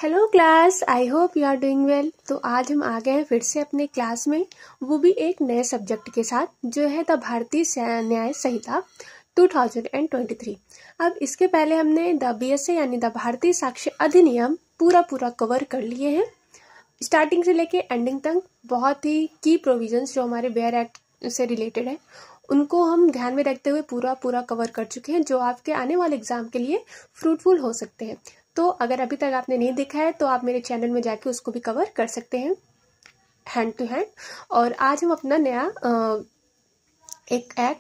Hello class, I hope you are doing well. तो आज हम आ गए हैं फिर से अपने क्लास में, वो भी एक नए सब्जेक्ट के साथ जो है द भारतीय न्याय संहिता 2023। अब इसके पहले हमने द BSA यानी द भारतीय साक्ष्य अधिनियम पूरा कवर कर लिए हैं, स्टार्टिंग से लेके एंडिंग तक। बहुत ही की प्रोविजंस जो हमारे बेयर एक्ट से रिलेटेड है उनको हम ध्यान में रखते हुए पूरा कवर कर चुके हैं, जो आपके आने वाले एग्जाम के लिए फ्रूटफुल हो सकते हैं। तो अगर अभी तक आपने नहीं देखा है तो आप मेरे चैनल में जाके उसको भी कवर कर सकते हैं हैंड टू हैंड। और आज हम अपना नया कह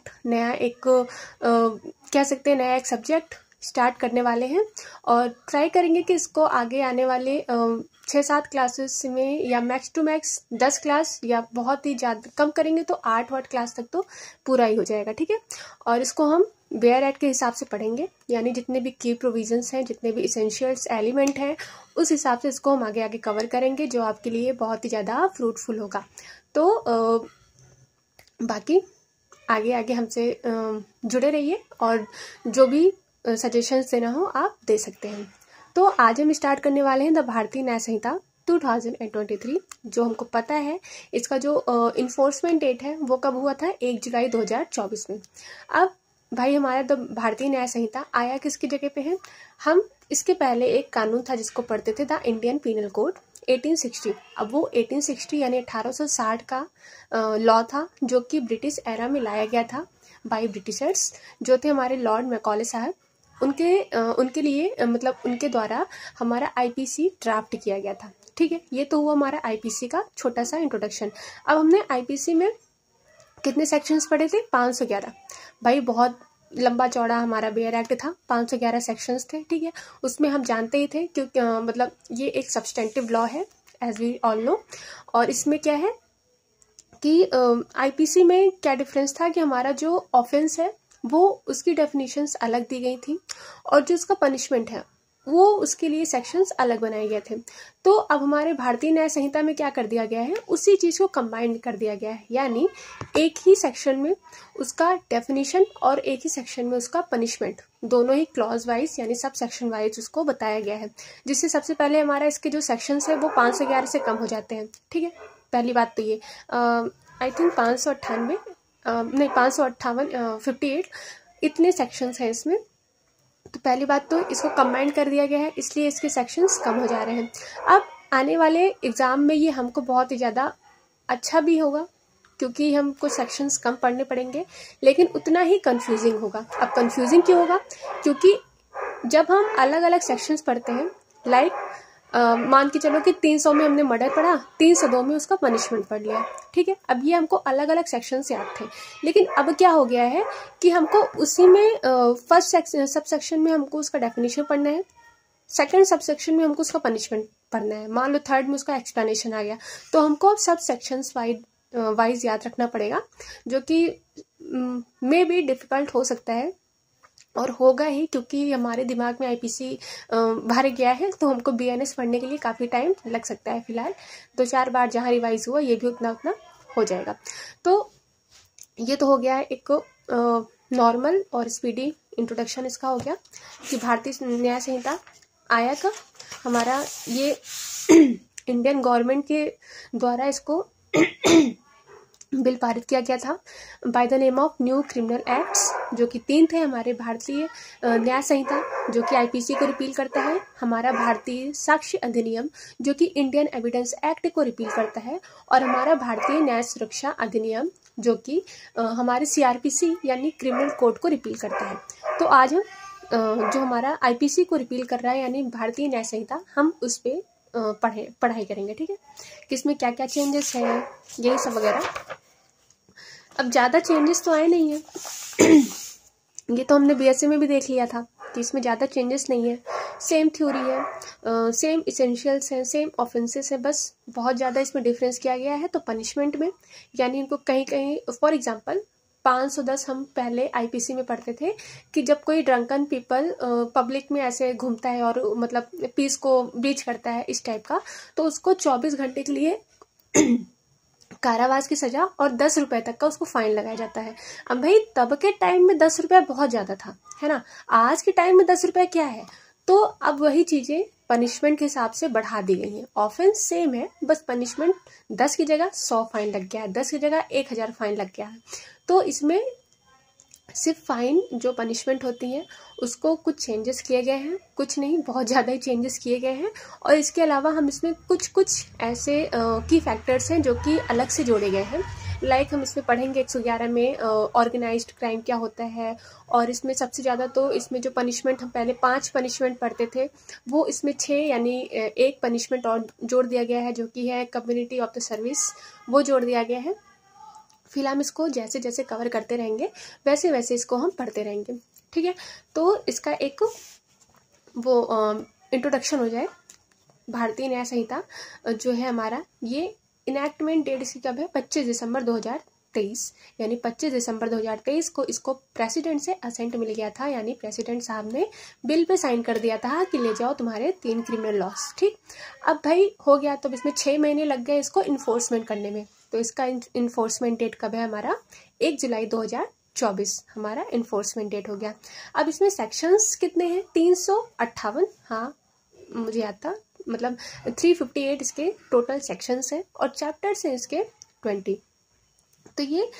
सकते हैं नया एक सब्जेक्ट स्टार्ट करने वाले हैं और ट्राई करेंगे कि इसको आगे आने वाले 6-7 क्लासेस में या मैक्स टू मैक्स 10 क्लास या बहुत ही ज़्यादा कम करेंगे तो 8 क्लास तक तो पूरा ही हो जाएगा, ठीक है। और इसको हम बेयर एक्ट के हिसाब से पढ़ेंगे, यानी जितने भी की प्रोविजंस हैं, जितने भी इसेंशियल्स एलिमेंट हैं, उस हिसाब से इसको हम आगे कवर करेंगे, जो आपके लिए बहुत ही ज़्यादा फ्रूटफुल होगा। तो बाकी आगे हमसे जुड़े रहिए और जो भी सजेशंस देना हो आप दे सकते हैं। तो आज हम स्टार्ट करने वाले हैं द भारतीय न्याय संहिता 2023। जो हमको पता है इसका जो इन्फोर्समेंट डेट है वो कब हुआ था, 1 जुलाई 2024 में। अब भाई हमारा द भारतीय न्याय संहिता आया किसकी जगह पे है? हम इसके पहले एक कानून था जिसको पढ़ते थे, द इंडियन पीनल कोड 1860। अब वो 1860 यानी 1860 का लॉ था जो कि ब्रिटिश एरा में लाया गया था बाय ब्रिटिशर्स, जो थे हमारे लॉर्ड मैकॉले साहब। उनके लिए मतलब उनके द्वारा हमारा IPC ड्राफ्ट किया गया था, ठीक है। ये तो हुआ हमारा IPC का छोटा सा इंट्रोडक्शन। अब हमने IPC में कितने सेक्शंस पढ़े थे? 511। भाई बहुत लंबा चौड़ा हमारा बेयर एक्ट था, 511 सेक्शंस थे, ठीक है। उसमें हम जानते ही थे क्योंकि मतलब ये एक सब्सटेंटिव लॉ है एज वी ऑल नो। और इसमें क्या है कि IPC में क्या डिफरेंस था कि हमारा जो ऑफेंस है वो उसकी डेफिनेशंस अलग दी गई थी और जो उसका पनिशमेंट है वो उसके लिए सेक्शंस अलग बनाए गए थे। तो अब हमारे भारतीय न्याय संहिता में क्या कर दिया गया है, उसी चीज को कंबाइन कर दिया गया है, यानी एक ही सेक्शन में उसका डेफिनेशन और एक ही सेक्शन में उसका पनिशमेंट, दोनों ही क्लॉज वाइज यानी सब सेक्शन वाइज उसको बताया गया है। जिससे सबसे पहले हमारा इसके जो सेक्शंस है वो 511 से कम हो जाते हैं, ठीक है। पहली बात तो ये आई थिंक 598 नहीं 558 58 इतने सेक्शंस हैं इसमें। तो पहली बात तो इसको कंबाइन कर दिया गया है, इसलिए इसके सेक्शंस कम हो जा रहे हैं। अब आने वाले एग्जाम में ये हमको बहुत ही ज़्यादा अच्छा भी होगा क्योंकि हमको सेक्शंस कम पढ़ने पड़ेंगे, लेकिन उतना ही कंफ्यूजिंग होगा। अब कंफ्यूजिंग क्यों होगा? क्योंकि जब हम अलग अलग सेक्शंस पढ़ते हैं, लाइक मान के चलो कि 300 में हमने मर्डर पढ़ा, 302 में उसका पनिशमेंट पढ़ लिया, ठीक है। अब ये हमको अलग अलग सेक्शंस याद थे, लेकिन अब क्या हो गया है कि हमको उसी में फर्स्ट सब सेक्शन में हमको उसका डेफिनेशन पढ़ना है, सेकंड सब सेक्शन में हमको उसका पनिशमेंट पढ़ना है, मान लो थर्ड में उसका एक्सप्लेनेशन आ गया, तो हमको अब सब सेक्शंस वाइज याद रखना पड़ेगा, जो कि मे बी डिफिकल्ट हो सकता है और होगा ही, क्योंकि हमारे दिमाग में IPC भर गया है। तो हमको BNS पढ़ने के लिए काफ़ी टाइम लग सकता है। फिलहाल 2-4 बार जहाँ रिवाइज हुआ ये भी उतना हो जाएगा। तो ये तो हो गया है एक नॉर्मल और स्पीडी इंट्रोडक्शन इसका हो गया कि भारतीय न्याय संहिता आया कब। हमारा ये इंडियन गवर्नमेंट के द्वारा इसको बिल पारित किया गया था by the name of new criminal acts, जो कि 3 थे। हमारे भारतीय न्याय संहिता जो कि IPC को रिपील करता है, हमारा भारतीय साक्ष्य अधिनियम जो कि इंडियन एविडेंस एक्ट को रिपील करता है, और हमारा भारतीय न्याय सुरक्षा अधिनियम जो कि हमारे CRPC यानी क्रिमिनल कोड को रिपील करता है। तो आज हम जो हमारा IPC को रिपील कर रहा है यानी भारतीय न्याय संहिता, हम उस पर पढ़ाई करेंगे, ठीक है। किसमें क्या क्या चेंजेस है यही सब वगैरह। अब ज़्यादा चेंजेस तो आए नहीं है ये तो हमने BSA में भी देख लिया था कि इसमें ज़्यादा चेंजेस नहीं है, सेम थ्योरी है, सेम इसेंशियल्स हैं, सेम ऑफेंसेस हैं, बस बहुत ज़्यादा इसमें डिफरेंस किया गया है तो पनिशमेंट में, यानी इनको कहीं कहीं फॉर एग्जांपल 510 हम पहले IPC में पढ़ते थे कि जब कोई ड्रंकन पीपल पब्लिक में ऐसे घूमता है और मतलब पीस को ब्रीच करता है इस टाइप का, तो उसको 24 घंटे के लिए कारावास की सजा और 10 रुपए तक का उसको फाइन लगाया जाता है। अब भाई तब के टाइम में 10 रुपया बहुत ज्यादा था, है ना। आज के टाइम में 10 रुपया क्या है? तो अब वही चीजें पनिशमेंट के हिसाब से बढ़ा दी गई हैं। ऑफेंस सेम है, बस पनिशमेंट 10 की जगह 100 फाइन लग गया है, 10 की जगह 1000 फाइन लग गया है। तो इसमें सिर्फ फाइन जो पनिशमेंट होती है उसको कुछ चेंजेस किए गए हैं, कुछ नहीं बहुत ज़्यादा ही चेंजेस किए गए हैं। और इसके अलावा हम इसमें कुछ ऐसे की फैक्टर्स हैं जो कि अलग से जोड़े गए हैं। लाइक हम इसमें पढ़ेंगे 111 में ऑर्गेनाइज्ड क्राइम क्या होता है, और इसमें सबसे ज़्यादा तो इसमें जो पनिशमेंट हम पहले 5 पनिशमेंट पढ़ते थे वो इसमें 6 यानी एक पनिशमेंट और जोड़ दिया गया है जो कि है कम्युनिटी ऑफ द सर्विस, वो जोड़ दिया गया है। फिलहाल हम इसको जैसे जैसे कवर करते रहेंगे वैसे वैसे इसको हम पढ़ते रहेंगे, ठीक है। तो इसका एक वो इंट्रोडक्शन हो जाए। भारतीय न्याय संहिता जो है हमारा, ये इनैक्टमेंट डेट इसकी कब है, 25 दिसंबर 2023, यानी 25 दिसंबर 2023 को इसको प्रेसिडेंट से असेंट मिल गया था, यानी प्रेसिडेंट साहब ने बिल पे साइन कर दिया था कि ले जाओ तुम्हारे 3 क्रिमिनल लॉस, ठीक। अब भाई हो गया, तो इसमें 6 महीने लग गए इसको इन्फोर्समेंट करने में। तो इसका इन्फोर्समेंट डेट कब है हमारा, 1 जुलाई 2024 हमारा इन्फोर्समेंट डेट हो गया। अब इसमें सेक्शंस कितने हैं, 358, हाँ मुझे याद था, मतलब 358 इसके टोटल सेक्शंस हैं और चैप्टर्स हैं इसके 20। तो ये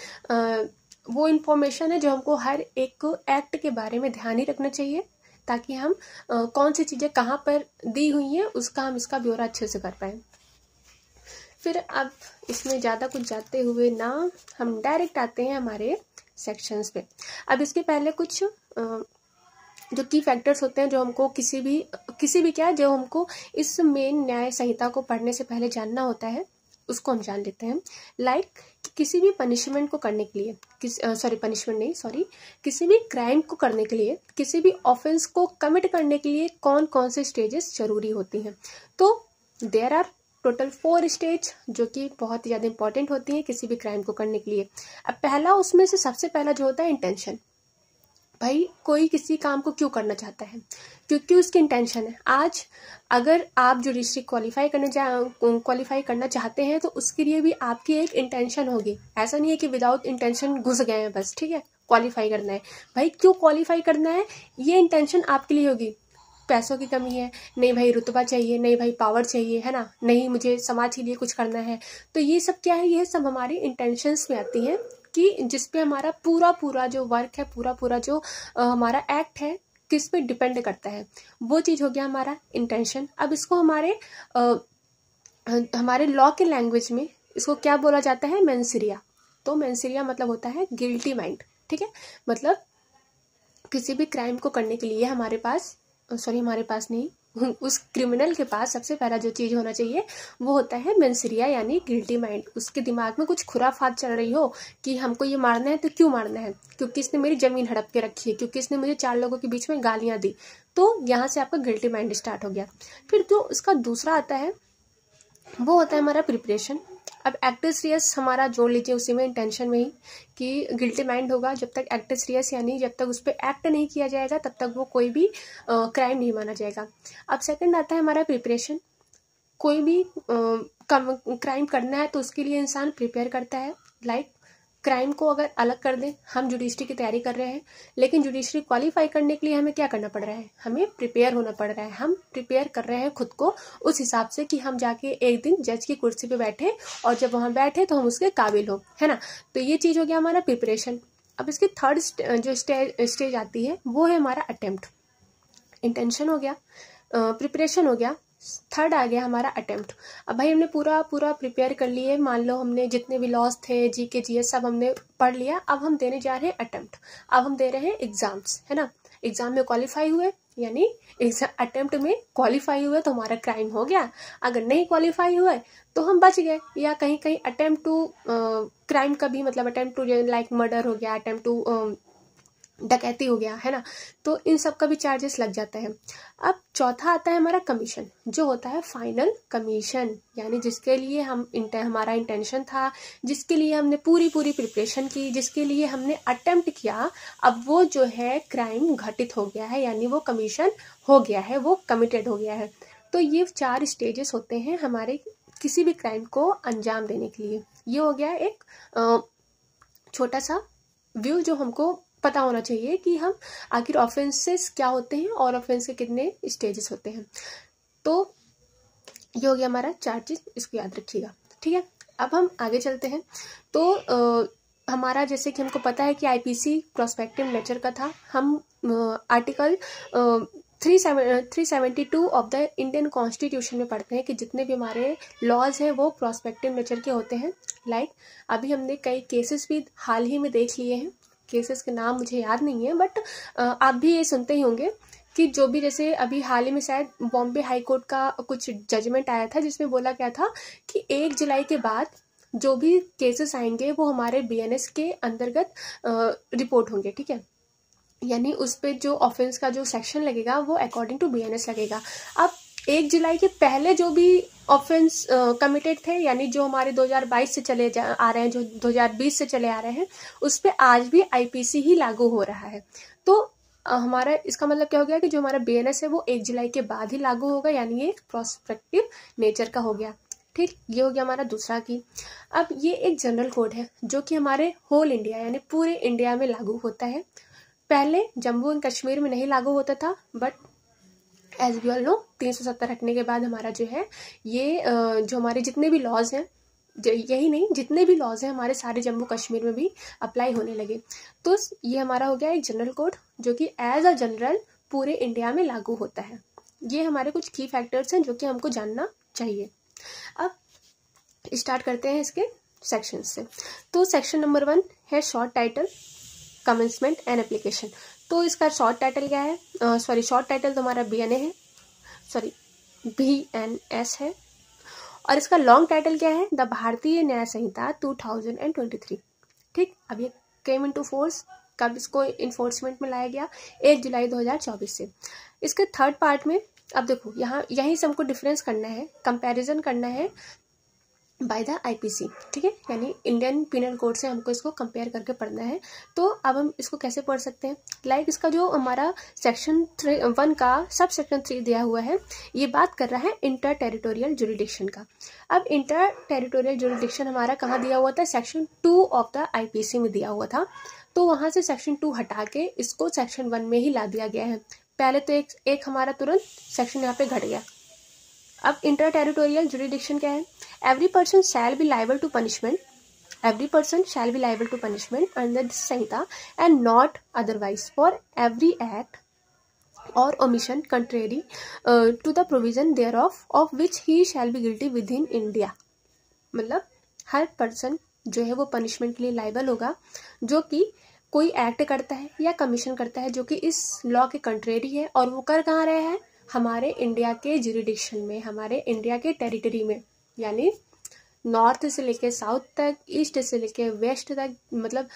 वो इन्फॉर्मेशन है जो हमको हर एक एक्ट के बारे में ध्यान ही रखना चाहिए, ताकि हम कौन सी चीज़ें कहाँ पर दी हुई हैं उसका हम इसका ब्यौरा अच्छे से कर पाएँ। फिर अब इसमें ज़्यादा कुछ जाते हुए ना, हम डायरेक्ट आते हैं हमारे सेक्शंस पे। अब इसके पहले कुछ जो की फैक्टर्स होते हैं जो हमको किसी भी क्या जो हमको इस मेन न्याय संहिता को पढ़ने से पहले जानना होता है, उसको हम जान लेते हैं। लाइक किसी भी पनिशमेंट को करने के लिए, किसी भी क्राइम को करने के लिए, किसी भी ऑफेंस को कमिट करने के लिए कौन कौन से स्टेजेस जरूरी होती हैं। तो देयर आर टोटल 4 स्टेज जो कि बहुत ज़्यादा इंपॉर्टेंट होती हैं किसी भी क्राइम को करने के लिए। अब पहला, उसमें से सबसे पहला जो होता है इंटेंशन। भाई कोई किसी काम को क्यों करना चाहता है, क्योंकि उसकी इंटेंशन है। आज अगर आप जुडिशरी क्वालिफाई करना चाहते हैं तो उसके लिए भी आपकी एक इंटेंशन होगी। ऐसा नहीं है कि विदाउट इंटेंशन घुस गए हैं बस, ठीक है, क्वालिफाई करना है। भाई क्यों क्वालिफाई करना है, ये इंटेंशन आपके लिए होगी। पैसों की कमी है, नहीं भाई रुतबा चाहिए, नहीं भाई पावर चाहिए, है ना, नहीं मुझे समाज के लिए कुछ करना है। तो ये सब क्या है, ये सब हमारी इंटेंशंस में आती हैं कि जिसपे हमारा पूरा जो वर्क है, पूरा जो हमारा एक्ट है किस पे डिपेंड करता है, वो चीज़ हो गया हमारा इंटेंशन। अब इसको हमारे लॉ के लैंग्वेज में इसको क्या बोला जाता है, मेंसरिया। तो मेंसरिया मतलब होता है गिल्टी माइंड, ठीक है। मतलब किसी भी क्राइम को करने के लिए हमारे पास नहीं, उस क्रिमिनल के पास सबसे पहला जो चीज़ होना चाहिए वो होता है मेंसरिया, यानी गिल्टी माइंड। उसके दिमाग में कुछ खुराफात चल रही हो कि हमको ये मारना है, तो क्यों मारना है, क्योंकि इसने मेरी ज़मीन हड़प के रखी है, क्योंकि इसने मुझे 4 लोगों के बीच में गालियाँ दी। तो यहाँ से आपका गिल्टी माइंड स्टार्ट हो गया। फिर जो उसका दूसरा आता है वो होता है हमारा प्रिपरेशन। अब एक्टस रियस हमारा जोड़ लीजिए उसी में, इंटेंशन में ही, कि गिल्टी माइंड होगा जब तक एक्टस रियस, यानी जब तक उस पर एक्ट नहीं किया जाएगा तब तक वो कोई भी क्राइम नहीं माना जाएगा। अब सेकंड आता है हमारा प्रिपरेशन। कोई भी क्राइम करना है तो उसके लिए इंसान प्रिपेयर करता है। लाइक क्राइम को अगर अलग कर दें, हम जुडिशरी की तैयारी कर रहे हैं, लेकिन जुडिशरी क्वालिफाई करने के लिए हमें क्या करना पड़ रहा है, हमें प्रिपेयर होना पड़ रहा है। हम प्रिपेयर कर रहे हैं खुद को उस हिसाब से कि हम जाके एक दिन जज की कुर्सी पे बैठे और जब वहाँ बैठे तो हम उसके काबिल हो, है ना। तो ये चीज़ हो गया हमारा प्रिपरेशन। अब इसकी थर्ड जो स्टेज आती है वो है हमारा अटेम्प्ट। इंटेंशन हो गया, प्रिपरेशन हो गया, थर्ड आ गया हमारा अटेम्प्ट। अब भाई हमने पूरा प्रिपेयर कर लिए, मान लो हमने जितने भी लॉस थे, जीके जीएस सब हमने पढ़ लिया। अब हम देने जा रहे हैं अटेम्प्ट, अब हम दे रहे हैं एग्जाम्स, है ना। एग्जाम में क्वालिफाई हुए, यानी अटेम्प्ट में क्वालिफाई हुए तो हमारा क्राइम हो गया। अगर नहीं क्वालिफाई हुए तो हम बच गए, या कहीं कहीं अटेम्प्ट टू क्राइम का भी मतलब अटेम्प्ट टू लाइक मर्डर हो गया, अटेम्प्ट टू डकैती हो गया, है ना। तो इन सब का भी चार्जेस लग जाता है। अब चौथा आता है हमारा कमीशन, जो होता है फाइनल कमीशन, यानी जिसके लिए हमारा इंटेंशन था, जिसके लिए हमने पूरी प्रिपरेशन की, जिसके लिए हमने अटेम्प्ट किया, अब वो जो है क्राइम घटित हो गया है, यानी वो कमीशन हो गया है, वो कमिटेड हो गया है। तो ये 4 स्टेजेस होते हैं हमारे किसी भी क्राइम को अंजाम देने के लिए। ये हो गया एक छोटा सा व्यू जो हमको पता होना चाहिए कि हम आखिर ऑफेंसेस क्या होते हैं और ऑफेंस के कितने स्टेजेस होते हैं। तो ये हो गया हमारा 4 चीज़, इसको याद रखिएगा। ठीक है, अब हम आगे चलते हैं। तो हमारा जैसे कि हमको पता है कि आईपीसी प्रोस्पेक्टिव नेचर का था। हम article 372 of the Indian constitution में पढ़ते हैं कि जितने भी हमारे लॉज हैं वो प्रोस्पेक्टिव नेचर के होते हैं। लाइक अभी हमने कई केसेस भी हाल ही में देख लिए हैं, केसेस के नाम मुझे याद नहीं है, बट आप भी ये सुनते ही होंगे कि जो भी जैसे अभी हाल ही में शायद बॉम्बे हाई कोर्ट का कुछ जजमेंट आया था जिसमें बोला गया था कि 1 जुलाई के बाद जो भी केसेस आएंगे वो हमारे बीएनएस के अंतर्गत रिपोर्ट होंगे। ठीक है, यानी उस पे जो ऑफेंस का जो सेक्शन लगेगा वो अकॉर्डिंग टू बीएनएस लगेगा। अब 1 जुलाई के पहले जो भी ऑफेंस कमिटेड थे, यानी जो हमारे 2022 से चले आ रहे हैं, जो 2020 से चले आ रहे हैं, उस पे आज भी आईपीसी ही लागू हो रहा है। तो हमारा इसका मतलब क्या हो गया कि जो हमारा बीएनएस है वो 1 जुलाई के बाद ही लागू होगा, यानी ये प्रोस्पेक्टिव नेचर का हो गया। ठीक, ये हो गया हमारा दूसरा की। अब ये एक जनरल कोड है जो कि हमारे होल इंडिया यानी पूरे इंडिया में लागू होता है। पहले जम्मू एंड कश्मीर में नहीं लागू होता था, but as we all know 370 हटने के बाद हमारा जो है ये जो हमारे जितने भी लॉज हैं, यही नहीं जितने भी लॉज हैं हमारे सारे जम्मू कश्मीर में भी अप्लाई होने लगे। तो ये हमारा हो गया एक जनरल कोड जो कि एज अ जनरल पूरे इंडिया में लागू होता है। ये हमारे कुछ की फैक्टर्स हैं जो कि हमको जानना चाहिए। अब स्टार्ट करते हैं इसके सेक्शन से। तो सेक्शन नंबर 1 है short title, commencement and application. तो इसका शॉर्ट टाइटल क्या है? शॉर्ट टाइटल तो हमारा BNS है। और इसका लॉन्ग टाइटल क्या है? द भारतीय न्याय संहिता 2023। ठीक, अब ये केम इनटू फोर्स, कब इसको इन्फोर्समेंट में लाया गया? 1 जुलाई 2024 से। इसके थर्ड पार्ट में अब देखो यहीं से हमको डिफरेंस करना है, कंपैरिजन करना है बाय द आईपीसी। ठीक है, यानी इंडियन पिनल कोड से हमको इसको कंपेयर करके पढ़ना है। तो अब हम इसको कैसे पढ़ सकते हैं? लाइक इसका जो हमारा सेक्शन 1 का सब सेक्शन 3 दिया हुआ है, ये बात कर रहा है इंटर टेरिटोरियल जुरिडिक्शन का। अब इंटर टेरिटोरियल जुरिडिक्शन हमारा कहाँ दिया हुआ था? सेक्शन 2 ऑफ द आईपीसी में दिया हुआ था। तो वहां से सेक्शन 2 हटा के इसको सेक्शन 1 में ही ला दिया गया है। पहले तो एक हमारा तुरंत सेक्शन यहाँ पे घट गया। अब इंटर टेरिटोरियल जुरिडिक्शन क्या है? Every person shall be liable to punishment under this Sanhita and not otherwise for every act or omission contrary to the provision thereof of which he shall be guilty within India। मतलब हर person जो है वो punishment के लिए liable होगा जो कि कोई एक्ट करता है या कमीशन करता है जो कि इस लॉ के कंट्रेरी है, और वो कर कहाँ रहे हैं? हमारे इंडिया के जुरिडिक्शन में, हमारे इंडिया के टेरिटरी में, यानी नॉर्थ से लेके साउथ तक, ईस्ट से लेके वेस्ट तक, मतलब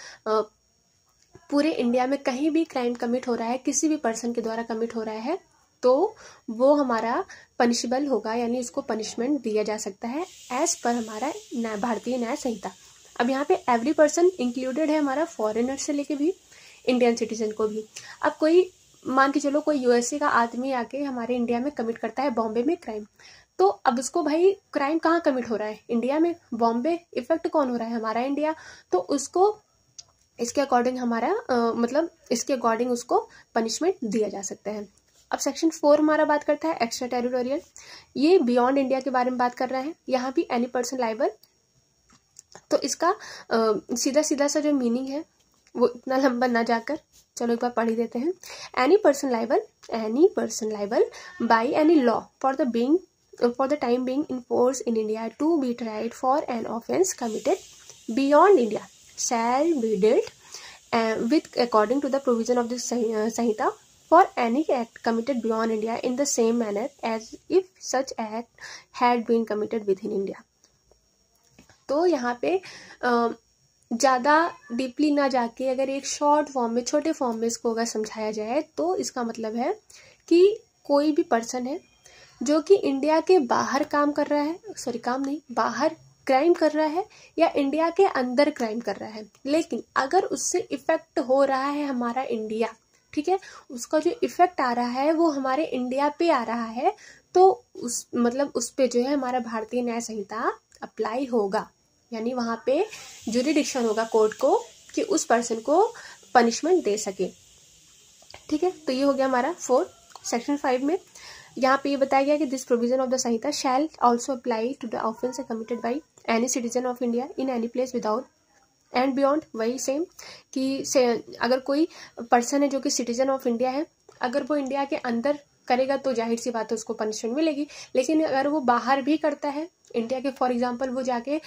पूरे इंडिया में कहीं भी क्राइम कमिट हो रहा है, किसी भी पर्सन के द्वारा कमिट हो रहा है, तो वो हमारा पनिशेबल होगा, यानी उसको पनिशमेंट दिया जा सकता है एज पर हमारा भारतीय न्याय संहिता। अब यहाँ पे एवरी पर्सन इंक्लूडेड है हमारा फॉरेनर से लेके भी इंडियन सिटीजन को भी। अब कोई मान के चलो कोई यूएसए का आदमी आके हमारे इंडिया में कमिट करता है बॉम्बे में क्राइम, तो अब उसको भाई क्राइम कहाँ कमिट हो रहा है? इंडिया में। बॉम्बे इफेक्ट कौन हो रहा है? हमारा इंडिया। तो उसको इसके अकॉर्डिंग मतलब इसके अकॉर्डिंग उसको पनिशमेंट दिया जा सकता है। अब सेक्शन 4 हमारा बात करता है एक्स्ट्रा टेरिटोरियल। ये बियॉन्ड इंडिया के बारे में बात कर रहा है। यहाँ भी एनी पर्सन लाइबल। तो इसका सीधा सीधा सा जो मीनिंग है वो इतना लंबा ना जाकर चलो एक बार पढ़ ही देते हैं। Any person liable by any law for the time being in force in India to be tried for an offence committed beyond India shall be dealt with according to the provision of this Sanhita for any act committed beyond India in the same manner as if such act had been committed within India। तो यहाँ पे ज़्यादा deeply ना जाके अगर एक short form में, छोटे फॉर्म में इसको अगर समझाया जाए तो इसका मतलब है कि कोई भी पर्सन है जो कि इंडिया के बाहर बाहर क्राइम कर रहा है या इंडिया के अंदर क्राइम कर रहा है, लेकिन अगर उससे इफेक्ट हो रहा है हमारा इंडिया, ठीक है, उसका जो इफेक्ट आ रहा है वो हमारे इंडिया पे आ रहा है, तो उस पे जो है हमारा भारतीय न्याय संहिता अप्लाई होगा, यानी वहां पे जुरिडिक्शन होगा कोर्ट को कि उस पर्सन को पनिशमेंट दे सके। ठीक है, तो ये हो गया हमारा 4। सेक्शन 5 में यहाँ पे ये बताया गया कि this provision of the sanhita shall also apply to the offence committed by any citizen of India in any place without and beyond. वही सेम कि अगर कोई पर्सन है जो कि सिटीजन ऑफ इंडिया है, अगर वो इंडिया के अंदर करेगा तो जाहिर सी बात है उसको पनिशमेंट मिलेगी, लेकिन अगर वो बाहर भी करता है इंडिया के, फॉर एग्जांपल वो जाके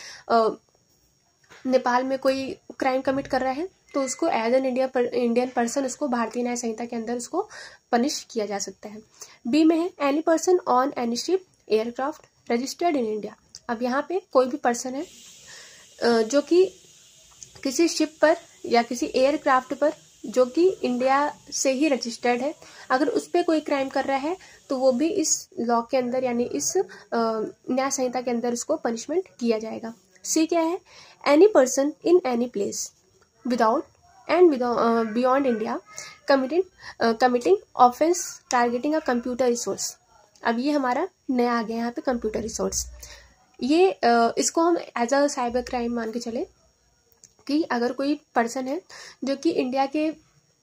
नेपाल में कोई क्राइम कमिट कर रहा है तो उसको एज एन इंडियन पर्सन उसको भारतीय न्याय संहिता के अंदर उसको पनिश किया जा सकता है। बी में है any person on any ship aircraft registered in India. अब यहाँ पे कोई भी पर्सन है जो कि किसी शिप पर या किसी एयरक्राफ्ट पर जो कि इंडिया से ही रजिस्टर्ड है, अगर उस पर कोई क्राइम कर रहा है तो वो भी इस लॉ के अंदर यानी इस न्याय संहिता के अंदर उसको पनिशमेंट किया जाएगा। सी क्या है, any person in any place without and beyond India committing offence targeting a computer resource. अब ये हमारा नया आ गया यहाँ पे कंप्यूटर रिसोर्स। ये इसको हम एज अ साइबर क्राइम मान के चले कि अगर कोई पर्सन है जो कि इंडिया के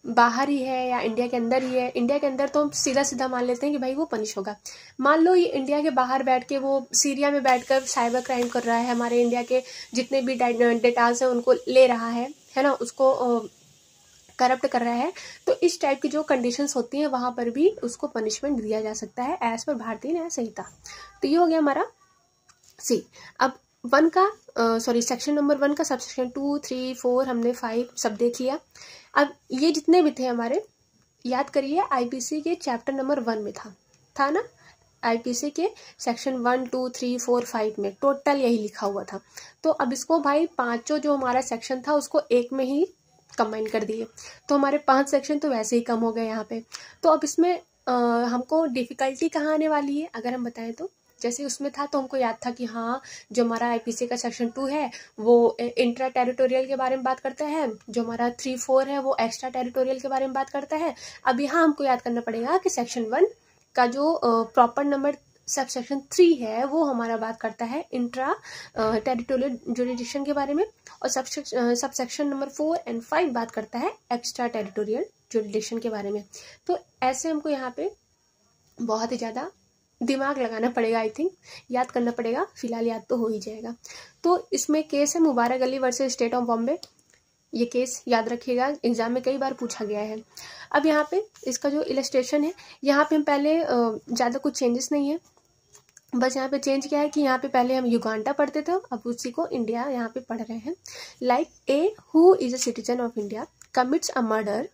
बाहर ही है या इंडिया के अंदर ही है, इंडिया के अंदर तो हम सीधा सीधा मान लेते हैं कि भाई वो पनिश होगा। मान लो ये इंडिया के बाहर बैठ के वो सीरिया में बैठकर साइबर क्राइम कर रहा है, हमारे इंडिया के जितने भी डेटाज हैं उनको ले रहा है ना, उसको करप्ट कर रहा है, तो इस टाइप की जो कंडीशंस होती हैं वहां पर भी उसको पनिशमेंट दिया जा सकता है एज पर भारतीय न्याय संहिता। तो ये हो गया हमारा सी। अब सेक्शन नंबर 1 का सबसेक्शन 2, 3, 4 हमने 5 सब देख लिया। अब ये जितने भी थे हमारे, याद करिए आईपीसी के चैप्टर नंबर 1 में था ना, आईपीसी के सेक्शन 1, 2, 3, 4, 5 में टोटल यही लिखा हुआ था। तो अब इसको भाई पांचों जो हमारा सेक्शन था उसको एक में ही कंबाइन कर दिए, तो हमारे 5 सेक्शन तो वैसे ही कम हो गए यहाँ पे। तो अब इसमें हमको डिफिकल्टी कहाँ आने वाली है अगर हम बताएं तो, जैसे उसमें था तो हमको याद था कि हाँ जो हमारा आईपीसी का सेक्शन 2 है वो इंट्रा टेरिटोरियल के बारे में बात करता है, जो हमारा 3, 4 है वो एक्स्ट्रा टेरिटोरियल के बारे में बात करता है। अब यहाँ हमको याद करना पड़ेगा कि सेक्शन 1 का जो प्रॉपर नंबर सब सेक्शन 3 है वो हमारा बात करता है इंट्रा टेरिटोरियल जुरिडिक्शन के बारे में, और सब सेक्शन नंबर 4 और 5 बात करता है एक्स्ट्रा टेरिटोरियल जुरिडिक्शन के बारे में। तो ऐसे हमको यहाँ पे बहुत ही ज़्यादा दिमाग लगाना पड़ेगा, आई थिंक याद करना पड़ेगा, फिलहाल याद तो हो ही जाएगा। तो इसमें केस है Mubarak Ali versus state of Bombay, ये केस याद रखिएगा, एग्जाम में कई बार पूछा गया है। अब यहाँ पे इसका जो इलस्ट्रेशन है, यहाँ पे हम पहले ज़्यादा कुछ चेंजेस नहीं है, बस यहाँ पे चेंज क्या है कि यहाँ पे पहले हम युगांडा पढ़ते थे, अब उसी को इंडिया यहाँ पे पढ़ रहे हैं। Like A who is a citizen of India commits a murder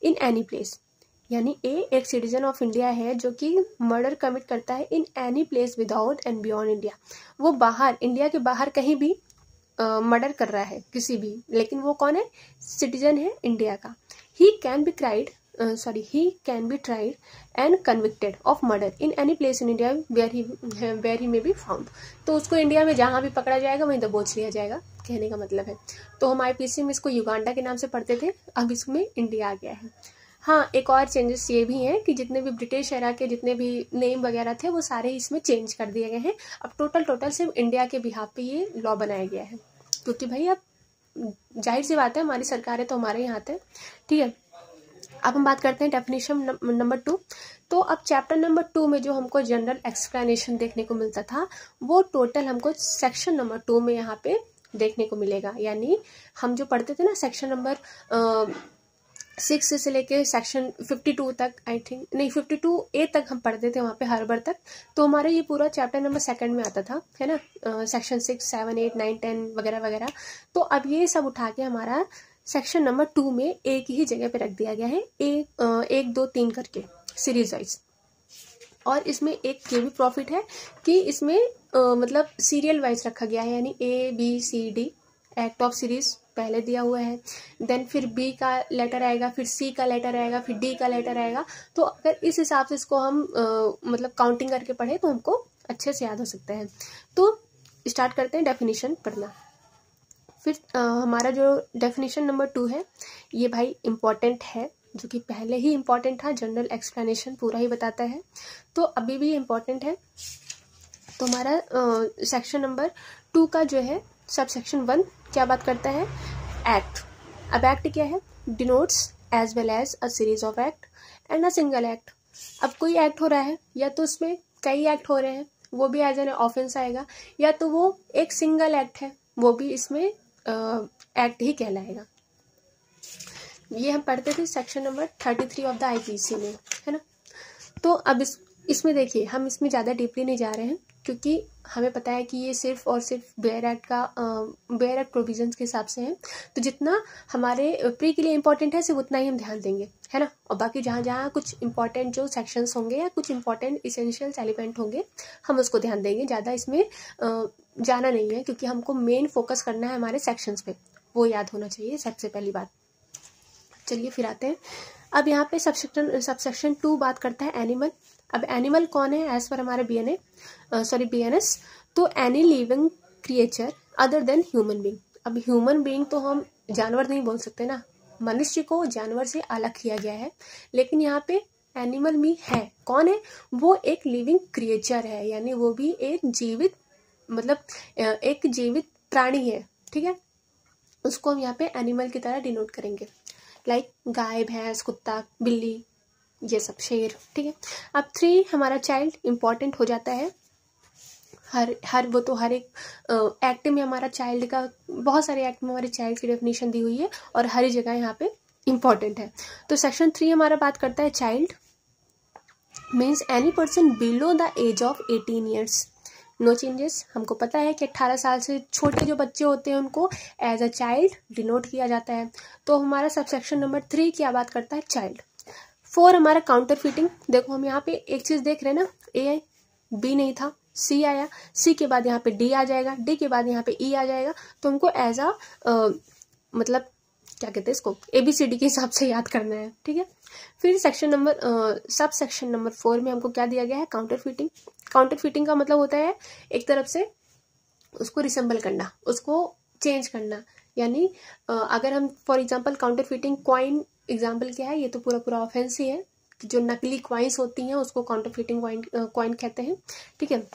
in any place, यानी ए एक सिटीजन ऑफ इंडिया है जो कि मर्डर कमिट करता है इन any place without and beyond India, वो बाहर इंडिया के बाहर कहीं भी मर्डर कर रहा है किसी भी, लेकिन वो कौन है, सिटीजन है इंडिया का। He can be tried and convicted of murder in any place in India where he may be found. तो उसको इंडिया में जहाँ भी पकड़ा जाएगा वहीं दबोच लिया जाएगा, कहने का मतलब है। तो हम आईपीसी में इसको युगांडा के नाम से पढ़ते थे, अब इसमें इंडिया आ गया है। हाँ, एक और चेंजेस ये भी हैं कि जितने भी ब्रिटिश एरा के जितने भी नेम वगैरह थे वो सारे इसमें चेंज कर दिए गए हैं। अब टोटल सिर्फ इंडिया के बिहाफ पे ये लॉ बनाया गया है, क्योंकि भाई अब जाहिर सी बात है हमारी सरकार है तो हमारे यहाँ आते हैं, ठीक है। अब हम बात करते हैं डेफिनेशन नंबर 2। तो अब चैप्टर नंबर 2 में जो हमको जनरल एक्सप्लेनेशन देखने को मिलता था वो टोटल हमको सेक्शन नंबर 2 में यहाँ पे देखने को मिलेगा। यानी हम जो पढ़ते थे ना सेक्शन नंबर 6 से लेके सेक्शन 52 तक, आई थिंक नहीं 52A तक हम पढ़ते थे वहाँ पे हर्बर तक, तो हमारे ये पूरा चैप्टर नंबर 2 में आता था, है ना, सेक्शन 6, 7, 8, 9, 10 वगैरह वगैरह। तो अब ये सब उठा के हमारा सेक्शन नंबर 2 में एक ही जगह पे रख दिया गया है, 1, 2, 3 करके सीरीज वाइज। और इसमें एक ये भी प्रॉफिट है कि इसमें मतलब सीरियल वाइज रखा गया है, यानी ABCD एक्ट ऑफ सीरीज पहले दिया हुआ है, देन फिर B का लेटर आएगा, फिर C का लेटर आएगा, फिर D का लेटर आएगा। तो अगर इस हिसाब से इसको हम मतलब काउंटिंग करके पढ़े तो हमको अच्छे से याद हो सकता है। तो स्टार्ट करते हैं डेफिनेशन पढ़ना। फिर हमारा जो डेफिनेशन नंबर 2 है ये भाई इम्पॉर्टेंट है, जो कि पहले ही इम्पॉर्टेंट था, जनरल एक्सप्लेनेशन पूरा ही बताता है, तो अभी भी इम्पॉर्टेंट है। तो हमारा सेक्शन नंबर 2 का जो है सब सेक्शन 1 क्या बात करता है, एक्ट। अब एक्ट क्या है, denotes as well as a series of act and a single act अब कोई एक्ट हो रहा है या तो उसमें कई एक्ट हो रहे हैं, वो भी एज एन ऑफेंस आएगा, या तो वो एक सिंगल एक्ट है, वो भी इसमें एक्ट ही कहलाएगा। ये हम पढ़ते थे section number 33 of the IPC में, है ना। तो अब इसमें देखिए, हम इसमें ज़्यादा डीपली नहीं जा रहे हैं, क्योंकि हमें पता है कि ये सिर्फ और सिर्फ बेयर एक्ट प्रोविजंस के हिसाब से है। तो जितना हमारे प्री के लिए इंपॉर्टेंट है सिर्फ उतना ही हम ध्यान देंगे, है ना। और बाकी जहाँ जहाँ कुछ इंपॉर्टेंट जो सेक्शंस होंगे या कुछ इंपॉर्टेंट इसेंशियल्स एलिमेंट होंगे, हम उसको ध्यान देंगे। ज़्यादा इसमें जाना नहीं है, क्योंकि हमको मेन फोकस करना है हमारे सेक्शंस पे, वो याद होना चाहिए सबसे पहली बात। चलिए फिर आते हैं। अब यहाँ पे सबसेक्शन 2 बात करता है एनिमल। अब एनिमल कौन है एज पर हमारे बीएनएस, तो any living creature other than human being. अब ह्यूमन बीइंग तो हम जानवर नहीं बोल सकते ना, मनुष्य को जानवर से अलग किया गया है, लेकिन यहाँ पे एनिमल भी है। कौन है वो? एक लिविंग क्रिएचर है, यानी वो भी एक जीवित, मतलब एक जीवित प्राणी है, ठीक है। उसको हम यहाँ पे एनिमल की तरह डिनोट करेंगे, लाइक गाय, भैंस, कुत्ता, बिल्ली, ये सब, शेर, ठीक है। अब 3 हमारा चाइल्ड इंपॉर्टेंट हो जाता है। वो तो हर एक एक्ट में हमारा चाइल्ड का, बहुत सारे एक्ट में हमारे चाइल्ड की डेफिनेशन दी हुई है और हर जगह यहाँ पे इंपॉर्टेंट है। तो सेक्शन 3 हमारा बात करता है child means any person below the age of 18 years. No changes. हमको पता है कि 18 साल से छोटे जो बच्चे होते हैं उनको एज अ चाइल्ड डिनोट किया जाता है। तो हमारा सबसेक्शन नंबर 3 क्या बात करता है? चाइल्ड। 4 हमारा काउंटर फिटिंग। देखो हम यहाँ पे एक चीज देख रहे हैं ना, ए बी नहीं था, सी आया, सी के बाद यहाँ पे डी आ जाएगा, डी के बाद यहाँ पे ई आ जाएगा। तो हमको एज अ मतलब क्या कहते हैं इसको, ABCD के हिसाब से याद करना है, ठीक है। फिर सब सेक्शन नंबर 4 में हमको क्या दिया गया है? Counter fitting. काउंटर फिटिंग का मतलब होता है एक तरफ से उसको रिसेंबल करना, उसको चेंज करना। यानी अगर हम for example counter fitting coin example क्या है, ये तो पूरा ऑफेंस ही है कि जो नकली क्वाइंस होती हैं उसको काउंटर फिटिंग क्वाइन कहते हैं, ठीक है।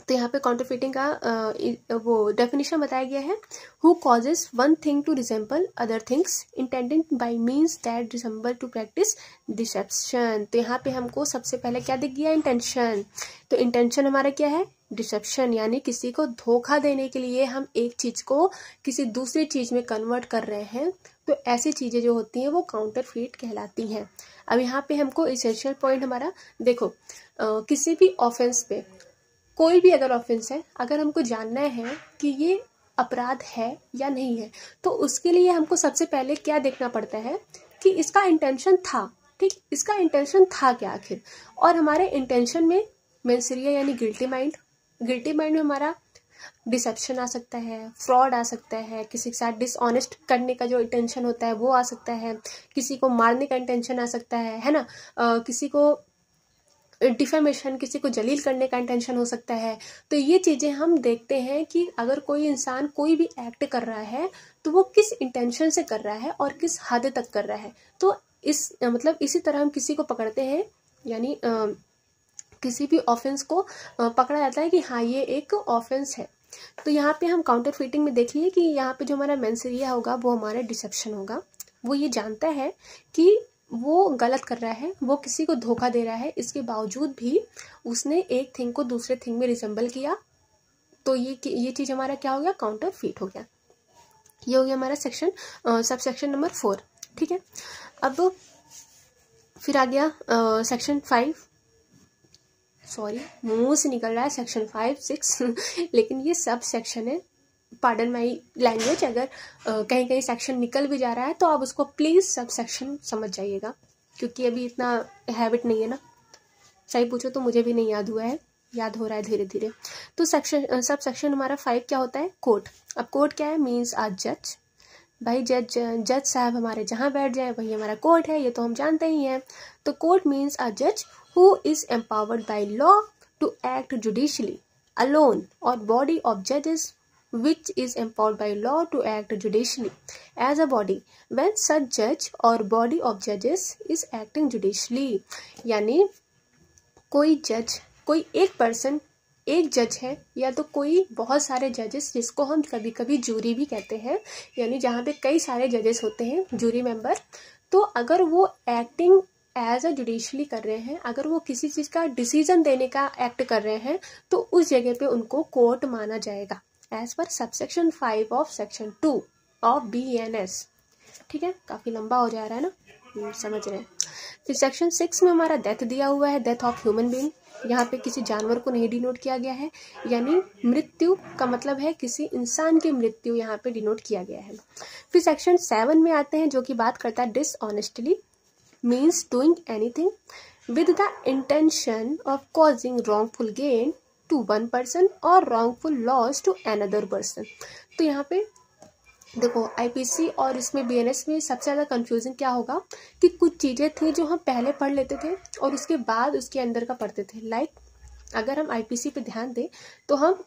तो यहाँ पे काउंटर फिटिंग का वो डेफिनेशन बताया गया है, who causes one thing to resemble other things intended by means that resemble to practise deception. तो यहाँ पे हमको सबसे पहले क्या दिख गया? इंटेंशन। तो इंटेंशन हमारा क्या है? डिसेप्शन, यानी किसी को धोखा देने के लिए हम एक चीज को किसी दूसरी चीज में कन्वर्ट कर रहे हैं। तो ऐसी चीजें जो होती हैं वो काउंटर फीट कहलाती हैं। अब यहाँ पे हमको इसेंशियल पॉइंट हमारा देखो, किसी भी ऑफेंस पे, कोई भी अगर ऑफेंस है, अगर हमको जानना है कि ये अपराध है या नहीं है, तो उसके लिए हमको सबसे पहले क्या देखना पड़ता है कि इसका इंटेंशन था, ठीक, इसका इंटेंशन था क्या आखिर। और हमारे इंटेंशन में मेंस रे यानी गिल्टी माइंड में हमारा डिसेप्शन आ सकता है, फ्रॉड आ सकता है, किसी के साथ डिसऑनेस्ट करने का जो इंटेंशन होता है वो आ सकता है, किसी को मारने का इंटेंशन आ सकता है ना, किसी को डिफेमेशन, किसी को जलील करने का इंटेंशन हो सकता है। तो ये चीजें हम देखते हैं कि अगर कोई इंसान कोई भी एक्ट कर रहा है तो वो किस इंटेंशन से कर रहा है और किस हद तक कर रहा है। तो इसी तरह हम किसी को पकड़ते हैं, यानी किसी भी ऑफेंस को पकड़ा जाता है कि हाँ ये एक ऑफेंस है। तो यहाँ पे हम काउंटर फीटिंग में देख लिए कि यहाँ पे जो हमारा मेंसरिया होगा वो हमारा डिसेप्शन होगा। वो ये जानता है कि वो गलत कर रहा है, वो किसी को धोखा दे रहा है, इसके बावजूद भी उसने एक थिंग को दूसरे थिंग में रिसेंबल किया। तो ये चीज हमारा क्या हो गया? काउंटर फीट हो गया। ये हो गया हमारा सबसेक्शन नंबर 4, ठीक है। अब फिर आ गया सेक्शन 5, सॉरी मुंह से निकल रहा है सेक्शन 5, 6 लेकिन ये सब सेक्शन है। पार्डन माई लैंग्वेज, अगर कहीं कहीं सेक्शन निकल भी जा रहा है तो आप उसको प्लीज सब सेक्शन समझ जाइएगा, क्योंकि अभी इतना हैबिट नहीं है ना। सही पूछो तो मुझे भी नहीं याद हुआ है, याद हो रहा है धीरे धीरे। तो सब सेक्शन हमारा 5 क्या होता है? कोर्ट। अब कोर्ट क्या है? मीन्स आ जज। भाई जज साहब हमारे जहाँ बैठ जाए वही हमारा कोर्ट है, ये तो हम जानते ही हैं। तो कोर्ट मीन्स अ जज who is empowered by law to act judicially alone और बॉडी ऑफ जजेस which is empowered by law to act judicially as a body when such judge or body of judges is acting judicially। यानी कोई जज, कोई एक person, एक जज है, या तो कोई बहुत सारे जजेस, जिसको हम कभी कभी जूरी भी कहते हैं, यानी जहाँ पे कई सारे जजेस होते हैं, जूरी मेंबर। तो अगर वो एक्टिंग एज अ जुडिशली कर रहे हैं, अगर वो किसी चीज़ का डिसीजन देने का एक्ट कर रहे हैं तो उस जगह पे उनको कोर्ट माना जाएगा as per subsection 5 of section 2 of BENS। ठीक है, काफ़ी लंबा हो जा रहा है ना, समझ रहे हैं। फिर सेक्शन 6 में हमारा डेथ दिया हुआ है, डेथ ऑफ ह्यूमन बीइंग। यहाँ पे किसी जानवर को नहीं डिनोट किया गया है, यानी मृत्यु का मतलब है किसी इंसान की मृत्यु यहाँ पे डिनोट किया गया है। फिर सेक्शन 7 में आते हैं जो कि बात करता है dishonestly means doing anything with the intention of causing wrongful gain to one person और wrongful loss to another person. तो यहाँ पे देखो IPC और इसमें BNS में सबसे ज़्यादा कंफ्यूजिंग क्या होगा कि कुछ चीज़ें थी जो हम पहले पढ़ लेते थे और उसके बाद उसके अंदर का पढ़ते थे। लाइक अगर हम IPC पे ध्यान दें तो हम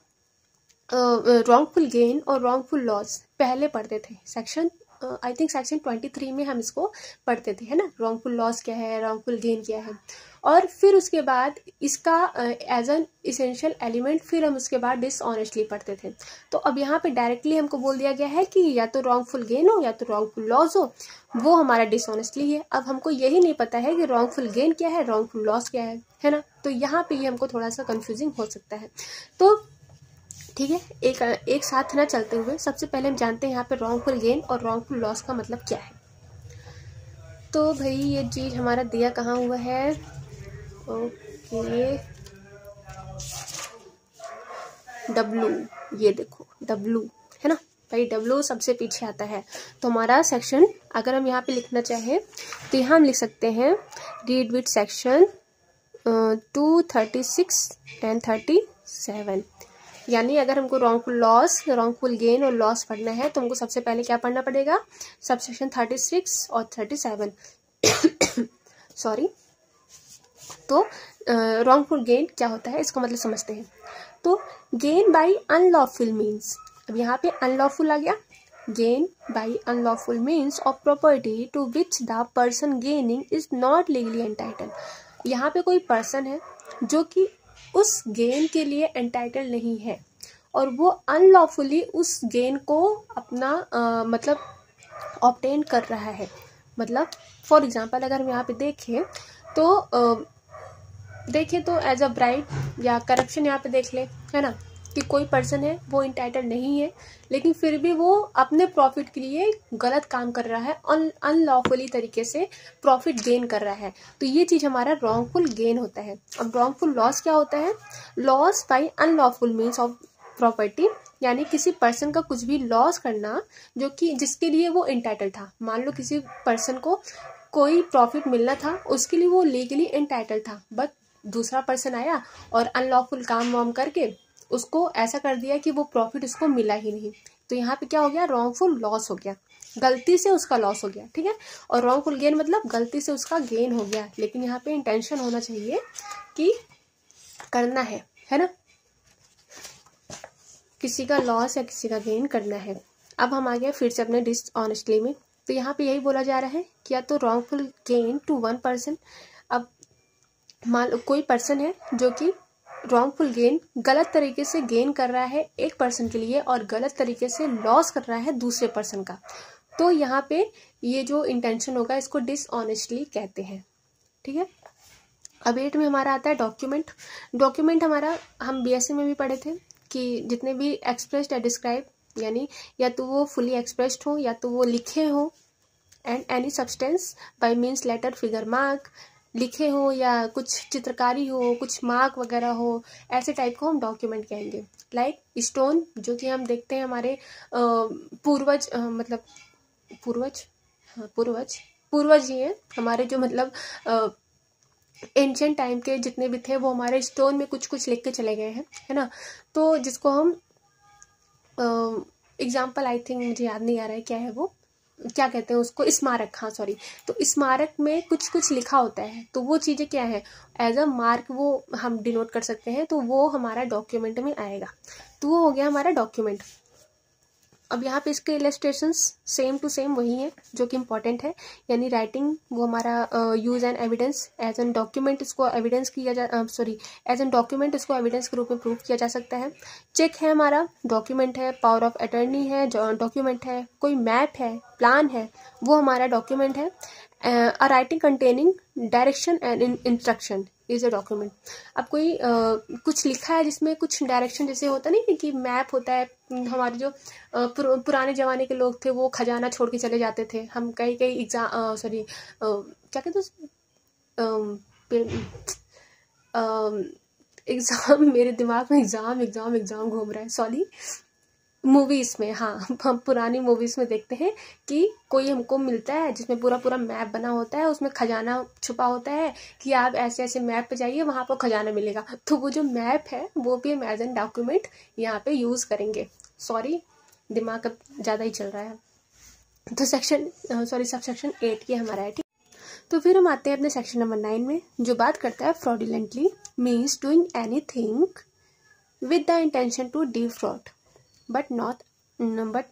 रॉन्गफुल गेन और रॉन्गफुल लॉस पहले पढ़ते थे। सेक्शन आई थिंक सेक्शन 23 में हम इसको पढ़ते थे, है ना, रॉन्गफुल लॉस क्या है, रॉन्गफुल गेन क्या है। और फिर उसके बाद इसका एज एन इसेंशियल एलिमेंट फिर हम उसके बाद डिसऑनेस्टली पढ़ते थे। तो अब यहाँ पे डायरेक्टली हमको बोल दिया गया है कि या तो रॉन्गफुल गेन हो या तो रॉन्गफुल लॉस हो, वो हमारा डिसऑनेस्टली है। अब हमको यही नहीं पता है कि रॉन्गफुल गेन क्या है, रॉन्गफुल लॉस क्या है ना। तो यहाँ पे ये हमको थोड़ा सा कंफ्यूजिंग हो सकता है। तो ठीक है, एक साथ ना चलते हुए सबसे पहले हम जानते हैं यहाँ पे रॉन्गफुल गेन और रॉन्गफुल लॉस का मतलब क्या है। तो भाई ये चीज हमारा दिया कहाँ हुआ है, ओके W, ये देखो W है ना भाई, W सबसे पीछे आता है। तो हमारा सेक्शन अगर हम यहाँ पे लिखना चाहें तो यहाँ हम लिख सकते हैं रीड विथ सेक्शन 236 एंड 37। यानी अगर हमको रॉन्गफुल लॉस, रॉन्गफुल गेन और लॉस पढ़ना है तो हमको सबसे पहले क्या पढ़ना पड़ेगा, सबसेक्शन 36 और 37 सॉरी। तो रॉन्गफुल गेन क्या होता है इसका मतलब समझते हैं। तो गेन बाय अनलॉफुल मीन्स, अब यहाँ पे अनलॉफुल आ गया, gain by unlawful means of property to which the person gaining is not legally entitled. यहाँ पे कोई पर्सन है जो कि उस गेन के एंटाइटल एंटाइटल नहीं है और वो अनलॉफुली उस गेन को अपना मतलब ऑब्टेन कर रहा है। मतलब फॉर एग्जांपल अगर हम यहाँ पे देखें तो एज अ ब्राइट या करप्शन यहाँ पे देख ले, है ना, कि कोई पर्सन है वो इंटाइटल नहीं है लेकिन फिर भी वो अपने प्रॉफिट के लिए गलत काम कर रहा है, अनलॉफुली तरीके से प्रॉफिट गेन कर रहा है। तो ये चीज हमारा रॉन्गफुल गेन होता है। अब रॉन्गफुल लॉस क्या होता है, loss by unlawful means of property, यानी किसी पर्सन का कुछ भी लॉस करना जो कि जिसके लिए वो इंटाइटल था। मान लो किसी पर्सन को कोई प्रॉफिट मिलना था, उसके लिए वो लीगली इंटाइटल था, बट दूसरा पर्सन आया और अनलॉफुल काम वाम करके उसको ऐसा कर दिया कि वो प्रॉफिट उसको मिला ही नहीं। तो यहाँ पे क्या हो गया, रॉन्गफुल लॉस हो गया, गलती से उसका लॉस हो गया। ठीक है, और रॉन्गफुल गेन मतलब गलती से उसका गेन हो गया, लेकिन यहाँ पे इंटेंशन होना चाहिए कि करना है ना, किसी का लॉस या किसी का गेन करना है। अब हम आ गए फिर से अपने डिसऑनेस्टली में। तो यहाँ पे यही बोला जा रहा है कि या तो wrongful gain to one person. अब मान लो कोई पर्सन है जो कि रॉन्गफुल गेन गलत तरीके से गेन कर रहा है एक पर्सन के लिए और गलत तरीके से लॉस कर रहा है दूसरे पर्सन का। तो यहाँ पे ये जो इंटेंशन होगा इसको डिसऑनेस्टली कहते हैं। ठीक है, अब 8 में हमारा आता है डॉक्यूमेंट। डॉक्यूमेंट हमारा हम BSc में भी पढ़े थे कि जितने भी एक्सप्रेस्ड या डिस्क्राइब, यानी या तो वो फुली एक्सप्रेस्ड हो या तो वो लिखे हो, and any substance by means letter figure mark, लिखे हो या कुछ चित्रकारी हो, कुछ मार्क वगैरह हो, ऐसे टाइप को हम डॉक्यूमेंट कहेंगे। लाइक स्टोन, जो कि हम देखते हैं हमारे पूर्वज, मतलब पूर्वज ही हैं हमारे, जो मतलब एंशिएंट टाइम के जितने भी थे वो हमारे स्टोन में कुछ कुछ लिख के चले गए हैं, है ना। तो जिसको हम एग्जाम्पल आई थिंक मुझे याद नहीं आ रहा है क्या है वो, क्या कहते हैं उसको, स्मारक, हाँ सॉरी। तो स्मारक में कुछ कुछ लिखा होता है, तो वो चीज़ें क्या है, एज अ मार्क वो हम डिनोट कर सकते हैं, तो वो हमारा डॉक्यूमेंट में आएगा। तो वो हो गया हमारा डॉक्यूमेंट। अब यहाँ पे इसके इलस्ट्रेशंस सेम टू सेम वही हैं जो कि इम्पॉर्टेंट है, यानी राइटिंग वो हमारा use and evidence as an document, इसको एविडेंस किया जा एज एन डॉक्यूमेंट इसको एविडेंस के रूप में प्रूव किया जा सकता है। चेक है हमारा डॉक्यूमेंट है, पावर ऑफ अटर्नी है डॉक्यूमेंट है, कोई मैप है, प्लान है, वो हमारा डॉक्यूमेंट है। A writing containing direction and instruction is a document. अब कोई कुछ लिखा है जिसमें कुछ डायरेक्शन, जैसे होता नहीं कि मैप होता है, हमारे जो पुराने ज़माने के लोग थे वो खजाना छोड़ के चले जाते थे, हम कई एग्जाम क्या कहते एग्ज़ाम मेरे दिमाग में एग्ज़ाम घूम रहा है, सॉरी। मूवीज़ में, हाँ, हम पुरानी मूवीज़ में देखते हैं कि कोई हमको मिलता है जिसमें पूरा मैप बना होता है, उसमें खजाना छुपा होता है कि आप ऐसे ऐसे मैप पे जाइए, वहाँ पर खजाना मिलेगा। तो वो जो मैप है वो भी हम एज एन डॉक्यूमेंट यहाँ पे यूज़ करेंगे। सॉरी, दिमाग अब ज़्यादा ही चल रहा है। तो सबसेक्शन 8 ये हमारा है, ठीक। तो फिर हम आते हैं अपने सेक्शन नंबर 9 में, जो बात करता है fraudulently means doing anything with the intention to defraud but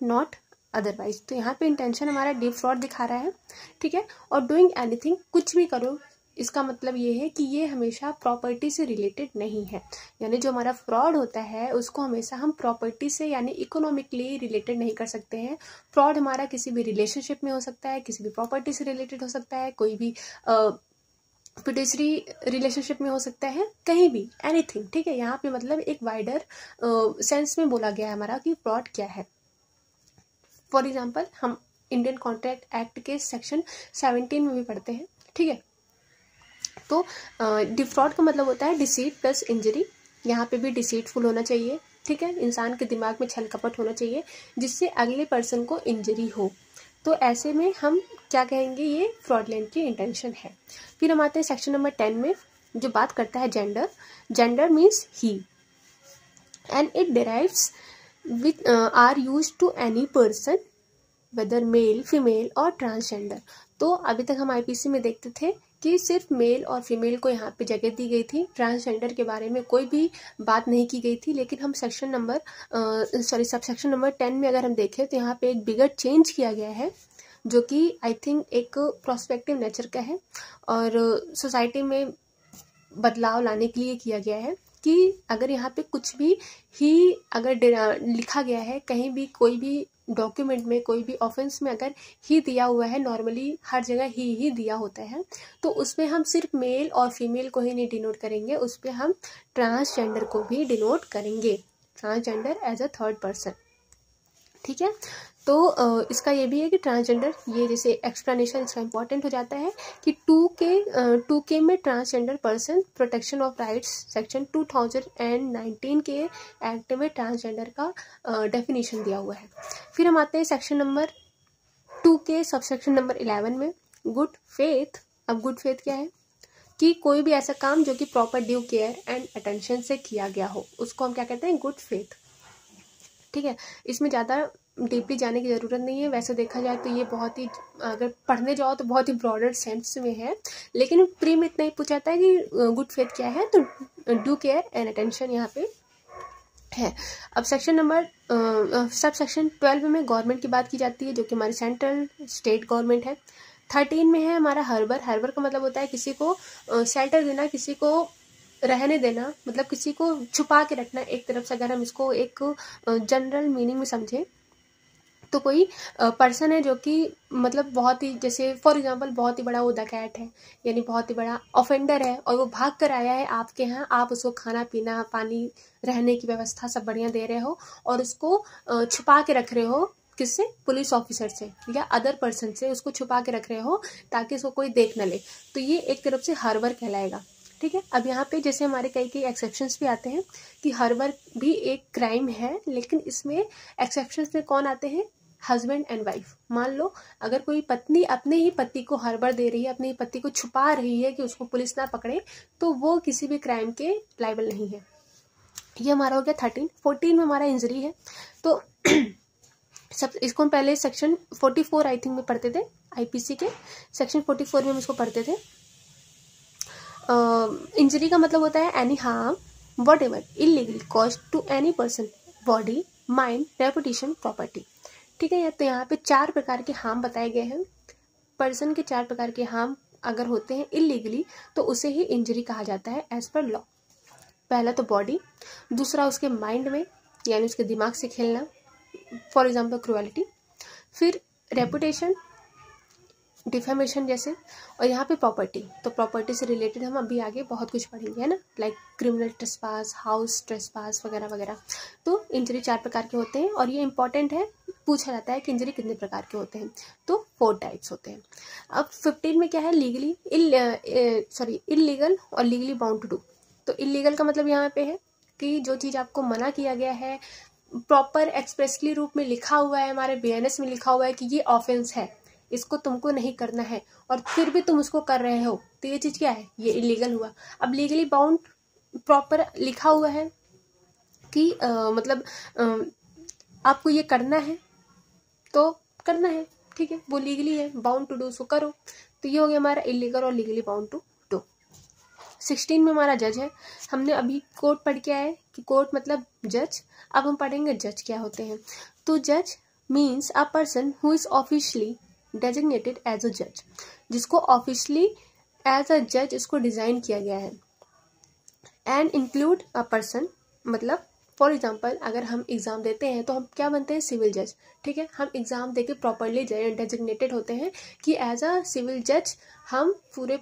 not otherwise. तो यहाँ पे इंटेंशन हमारा डिफ्रॉड दिखा रहा है, ठीक है। और डूइंग एनीथिंग, कुछ भी करो, इसका मतलब ये है कि ये हमेशा प्रॉपर्टी से रिलेटेड नहीं है, यानी जो हमारा फ्रॉड होता है उसको हमेशा हम प्रॉपर्टी से यानी इकोनॉमिकली रिलेटेड नहीं कर सकते हैं। फ्रॉड हमारा किसी भी रिलेशनशिप में हो सकता है, किसी भी प्रॉपर्टी से रिलेटेड हो सकता है, कोई भी फिडेंशियरी रिलेशनशिप में हो सकता है, कहीं भी, एनीथिंग, ठीक है। यहाँ पे मतलब एक वाइडर सेंस में बोला गया है हमारा कि फ्रॉड क्या है। फॉर एग्जांपल हम इंडियन कॉन्ट्रैक्ट एक्ट के सेक्शन 17 में भी पढ़ते हैं, ठीक है। तो डिफ्रॉड का मतलब होता है डिसीट प्लस इंजरी। यहाँ पे भी डिसीटफुल होना चाहिए, ठीक है, इंसान के दिमाग में छल कपट होना चाहिए जिससे अगले पर्सन को इंजरी हो। तो ऐसे में हम क्या कहेंगे, ये फ्रॉडलेंट की इंटेंशन है। फिर हम आते हैं सेक्शन नंबर 10 में, जो बात करता है gender. Gender means he and it derives with or use to any person whether male female or transgender. तो अभी तक हम आईपीसी में देखते थे कि सिर्फ मेल और फीमेल को यहाँ पे जगह दी गई थी, ट्रांसजेंडर के बारे में कोई भी बात नहीं की गई थी। लेकिन हम सबसेक्शन नंबर 10 में अगर हम देखें तो यहाँ पे एक बिगर चेंज किया गया है, जो कि आई थिंक एक प्रोस्पेक्टिव नेचर का है और सोसाइटी में बदलाव लाने के लिए किया गया है कि अगर यहाँ पे कुछ भी ही अगर लिखा गया है, कहीं भी कोई भी डॉक्यूमेंट में, कोई भी ऑफेंस में अगर ही दिया हुआ है, नॉर्मली हर जगह ही दिया होता है, तो उसमें हम सिर्फ मेल और फीमेल को ही नहीं डिनोट करेंगे, उस पर हम ट्रांसजेंडर को भी डिनोट करेंगे, transgender as a third person, ठीक है। तो इसका ये भी है कि ट्रांसजेंडर, ये जैसे एक्सप्लेनेशन इसका इंपॉर्टेंट हो जाता है कि 2K में transgender person protection of rights section 2019 के एक्ट में ट्रांसजेंडर का डेफिनेशन दिया हुआ है। फिर हम आते हैं सेक्शन नंबर 2 सबसेक्शन नंबर 11 में, गुड फेथ। अब गुड फेथ क्या है कि कोई भी ऐसा काम जो कि proper due care and attention से किया गया हो, उसको हम क्या कहते हैं, गुड फेथ, ठीक है। इसमें ज़्यादा डीपली जाने की ज़रूरत नहीं है। वैसे देखा जाए तो ये बहुत ही, अगर पढ़ने जाओ तो बहुत ही ब्रॉडर सेंस में है, लेकिन प्री में इतना ही पूछा जाता है कि गुड फेथ क्या है, तो ड्यू केयर एंड अटेंशन यहाँ पे है। अब सेक्शन नंबर सब सेक्शन 12 में गवर्नमेंट की बात की जाती है, जो कि हमारी सेंट्रल स्टेट गवर्नमेंट है। 13 में है हमारा हर्बर। हर्बर का मतलब होता है किसी को शेल्टर देना, किसी को रहने देना, मतलब किसी को छुपा के रखना। एक तरफ से अगर हम इसको एक जनरल मीनिंग में समझें तो कोई पर्सन है जो कि मतलब बहुत ही, जैसे फॉर एग्जांपल बहुत ही बड़ा वो डकैत है, यानी बहुत ही बड़ा ऑफेंडर है और वो भाग कर आया है आपके यहाँ, आप उसको खाना पीना पानी रहने की व्यवस्था सब बढ़िया दे रहे हो और उसको छुपा के रख रहे हो, किससे, पुलिस ऑफिसर से या अदर पर्सन से उसको छुपा के रख रहे हो ताकि उसको कोई देख न ले, तो ये एक तरफ से हर्बर कहलाएगा, ठीक है। अब यहाँ पे जैसे हमारे कई एक्सेप्शंस भी आते हैं कि हर्बर भी एक क्राइम है, लेकिन इसमें एक्सेप्शंस में कौन आते हैं, हस्बैंड एंड वाइफ। मान लो अगर कोई पत्नी अपने ही पति को हर्बर दे रही है, अपने ही पति को छुपा रही है कि उसको पुलिस ना पकड़े, तो वो किसी भी क्राइम के लायबल नहीं है। ये हमारा हो गया 13। 14 में हमारा इंजरी है। तो सब इसको हम पहले सेक्शन 44 आई थिंक में पढ़ते थे, आईपीसी के सेक्शन 44 में हम इसको पढ़ते थे। इंजरी का मतलब होता है any harm whatever illegal cause to any person, body, mind, reputation, property. ठीक है। तो यहाँ पे 4 प्रकार के हार्म बताए गए हैं। पर्सन के 4 प्रकार के हार्म अगर होते हैं इलीगली तो उसे ही इंजरी कहा जाता है एज पर लॉ। पहला तो बॉडी, दूसरा उसके माइंड में यानी उसके दिमाग से खेलना, फॉर एग्जाम्पल क्रुएलिटी, फिर रेपुटेशन, डिफेमेशन जैसे, और यहाँ पे प्रॉपर्टी। तो प्रॉपर्टी से रिलेटेड हम अभी आगे बहुत कुछ पढ़ेंगे, है ना, like criminal trespass, house trespass वगैरह वगैरह। तो इंजरी 4 प्रकार के होते हैं और ये इंपॉर्टेंट है, पूछा जाता है कि इंजरी कितने प्रकार के होते हैं। तो 4 टाइप्स होते हैं। अब 15 में क्या है, लीगली इलीगल और लीगली बाउंड टू डू। तो इलीगल का मतलब यहाँ पे है कि जो चीज़ आपको मना किया गया है, प्रॉपर एक्सप्रेसली रूप में लिखा हुआ है, हमारे बीएनएस में लिखा हुआ है कि ये ऑफेंस है, इसको तुमको नहीं करना है, और फिर भी तुम उसको कर रहे हो, तो ये चीज़ क्या है, ये इलीगल हुआ। अब लीगली बाउंड, प्रॉपर लिखा हुआ है कि मतलब आपको ये करना है तो करना है, ठीक है, वो लीगली है, बाउंड टू डू, सो करो। तो ये हो गया हमारा इलीगल और लीगली बाउंड टू डू। 16 में हमारा जज है। हमने अभी कोर्ट पढ़ के आए कि कोर्ट मतलब जज। अब हम पढ़ेंगे जज क्या होते हैं। तो जज means a person who is officially designated as a जज, जिसको ऑफिशियली एज अ जज इसको डिजाइन किया गया है। एंड इंक्लूड अ पर्सन, मतलब फॉर एग्जाम्पल अगर हम एग्जाम देते हैं तो हम क्या बनते हैं, सिविल जज, ठीक है। हम एग्जाम देके प्रॉपरली डेजिग्नेटेड होते हैं कि एज अ सिविल जज हम पूरे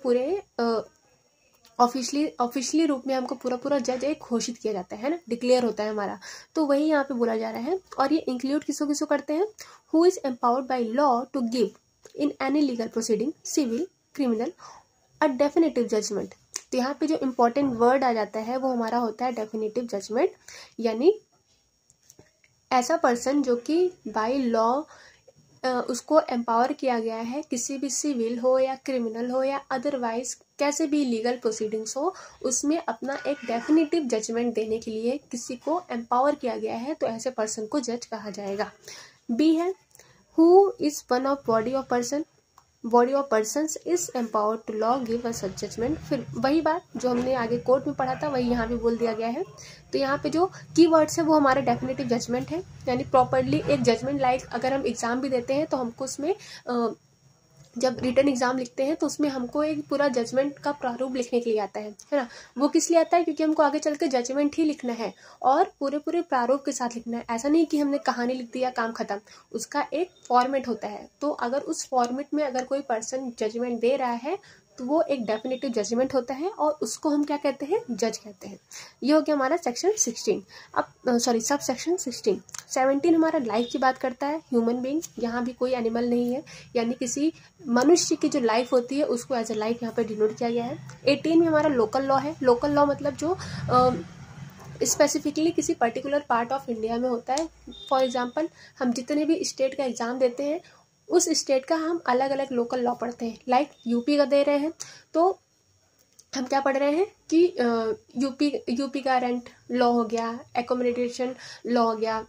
ऑफिशियली रूप में हमको पूरा जज एक घोषित किया जाता है ना, डिक्लेयर होता है हमारा। तो वही यहाँ पे बोला जा रहा है। और ये इंक्लूड किसको किसको करते हैं, who is empowered by law to give in any legal proceeding, civil, criminal, a definitive judgement. तो यहाँ पे जो इम्पोर्टेंट वर्ड आ जाता है वो हमारा होता है डेफिनेटिव जजमेंट, यानी ऐसा पर्सन जो कि बाय लॉ उसको एम्पावर किया गया है किसी भी सिविल हो या क्रिमिनल हो या अदरवाइज कैसे भी लीगल प्रोसीडिंग्स हो, उसमें अपना एक डेफिनेटिव जजमेंट देने के लिए किसी को एम्पावर किया गया है, तो ऐसे पर्सन को जज कहा जाएगा। बी है who is one of body of persons is empowered to law give a such judgement. फिर वही बात जो हमने आगे कोर्ट में पढ़ा था वही यहाँ भी बोल दिया गया है। तो यहाँ पे जो की वर्ड्स है वो हमारा डेफिनेटिव जजमेंट है, यानी प्रॉपरली एक जजमेंट लाइक अगर हम एग्जाम भी देते हैं तो हमको उसमें जब रिटर्न एग्जाम लिखते हैं तो उसमें हमको एक पूरा जजमेंट का प्रारूप लिखने के लिए आता है ना। वो किस लिए आता है, क्योंकि हमको आगे चल के जजमेंट ही लिखना है और पूरे प्रारूप के साथ लिखना है। ऐसा नहीं कि हमने कहानी लिख दिया काम खत्म, उसका एक फॉर्मेट होता है। तो अगर उस फॉर्मेट में अगर कोई पर्सन जजमेंट दे रहा है तो वो एक डेफिनेटिव जजमेंट होता है और उसको हम क्या कहते हैं, जज कहते हैं। ये हो गया हमारा सेक्शन 16। अब सब सेक्शन 16। 17 हमारा लाइफ की बात करता है, ह्यूमन बीइंग, यहाँ भी कोई एनिमल नहीं है, यानी किसी मनुष्य की जो लाइफ होती है उसको एज अ लाइफ यहाँ पे डिनोट किया गया है। 18 में हमारा लोकल लॉ है। लोकल लॉ मतलब जो स्पेसिफिकली किसी पर्टिकुलर पार्ट ऑफ इंडिया में होता है। फॉर एग्जाम्पल हम जितने भी स्टेट का एग्जाम देते हैं उस स्टेट का हम अलग अलग लोकल लॉ पढ़ते हैं। लाइक यूपी का दे रहे हैं तो हम क्या पढ़ रहे हैं कि यूपी का रेंट लॉ हो गया, एकोमोडेशन लॉ हो गया,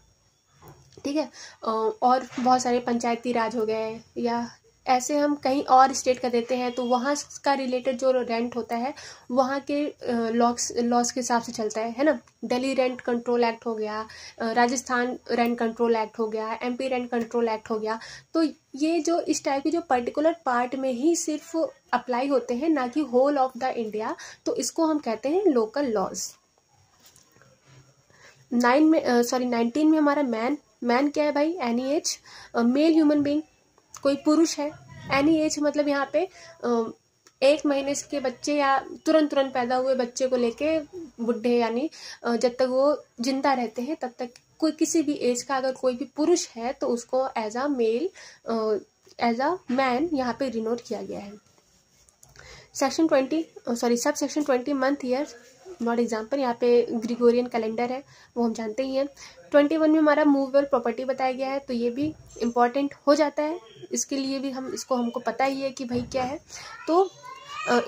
ठीक है, और बहुत सारे पंचायती राज हो गए, या ऐसे हम कहीं और स्टेट का देते हैं तो वहाँ का रिलेटेड जो रेंट होता है वहाँ के लॉस के हिसाब से चलता है ना। दिल्ली रेंट कंट्रोल एक्ट हो गया, राजस्थान रेंट कंट्रोल एक्ट हो गया, एमपी रेंट कंट्रोल एक्ट हो गया। तो ये जो इस टाइप के जो पर्टिकुलर पार्ट में ही सिर्फ अप्लाई होते हैं, ना कि होल ऑफ द इंडिया, तो इसको हम कहते हैं लोकल लॉज। 19 में हमारा मैन क्या है भाई, any age, male human being, कोई पुरुष है। एनी एज मतलब यहाँ पे 1 महीने के बच्चे या तुरंत पैदा हुए बच्चे को लेके बुढ़े, यानी जब तक वो जिंदा रहते हैं तब तक कोई किसी भी एज का अगर कोई भी पुरुष है तो उसको as a male, as a man यहाँ पे डिनोट किया गया है। Sub section 20 month year not example, यहाँ पे ग्रिगोरियन कैलेंडर है वो हम जानते ही हैं। 21 में हमारा मूवेबल प्रॉपर्टी बताया गया है, तो ये भी इम्पॉर्टेंट हो जाता है, इसके लिए भी हमको पता ही है कि भाई क्या है। तो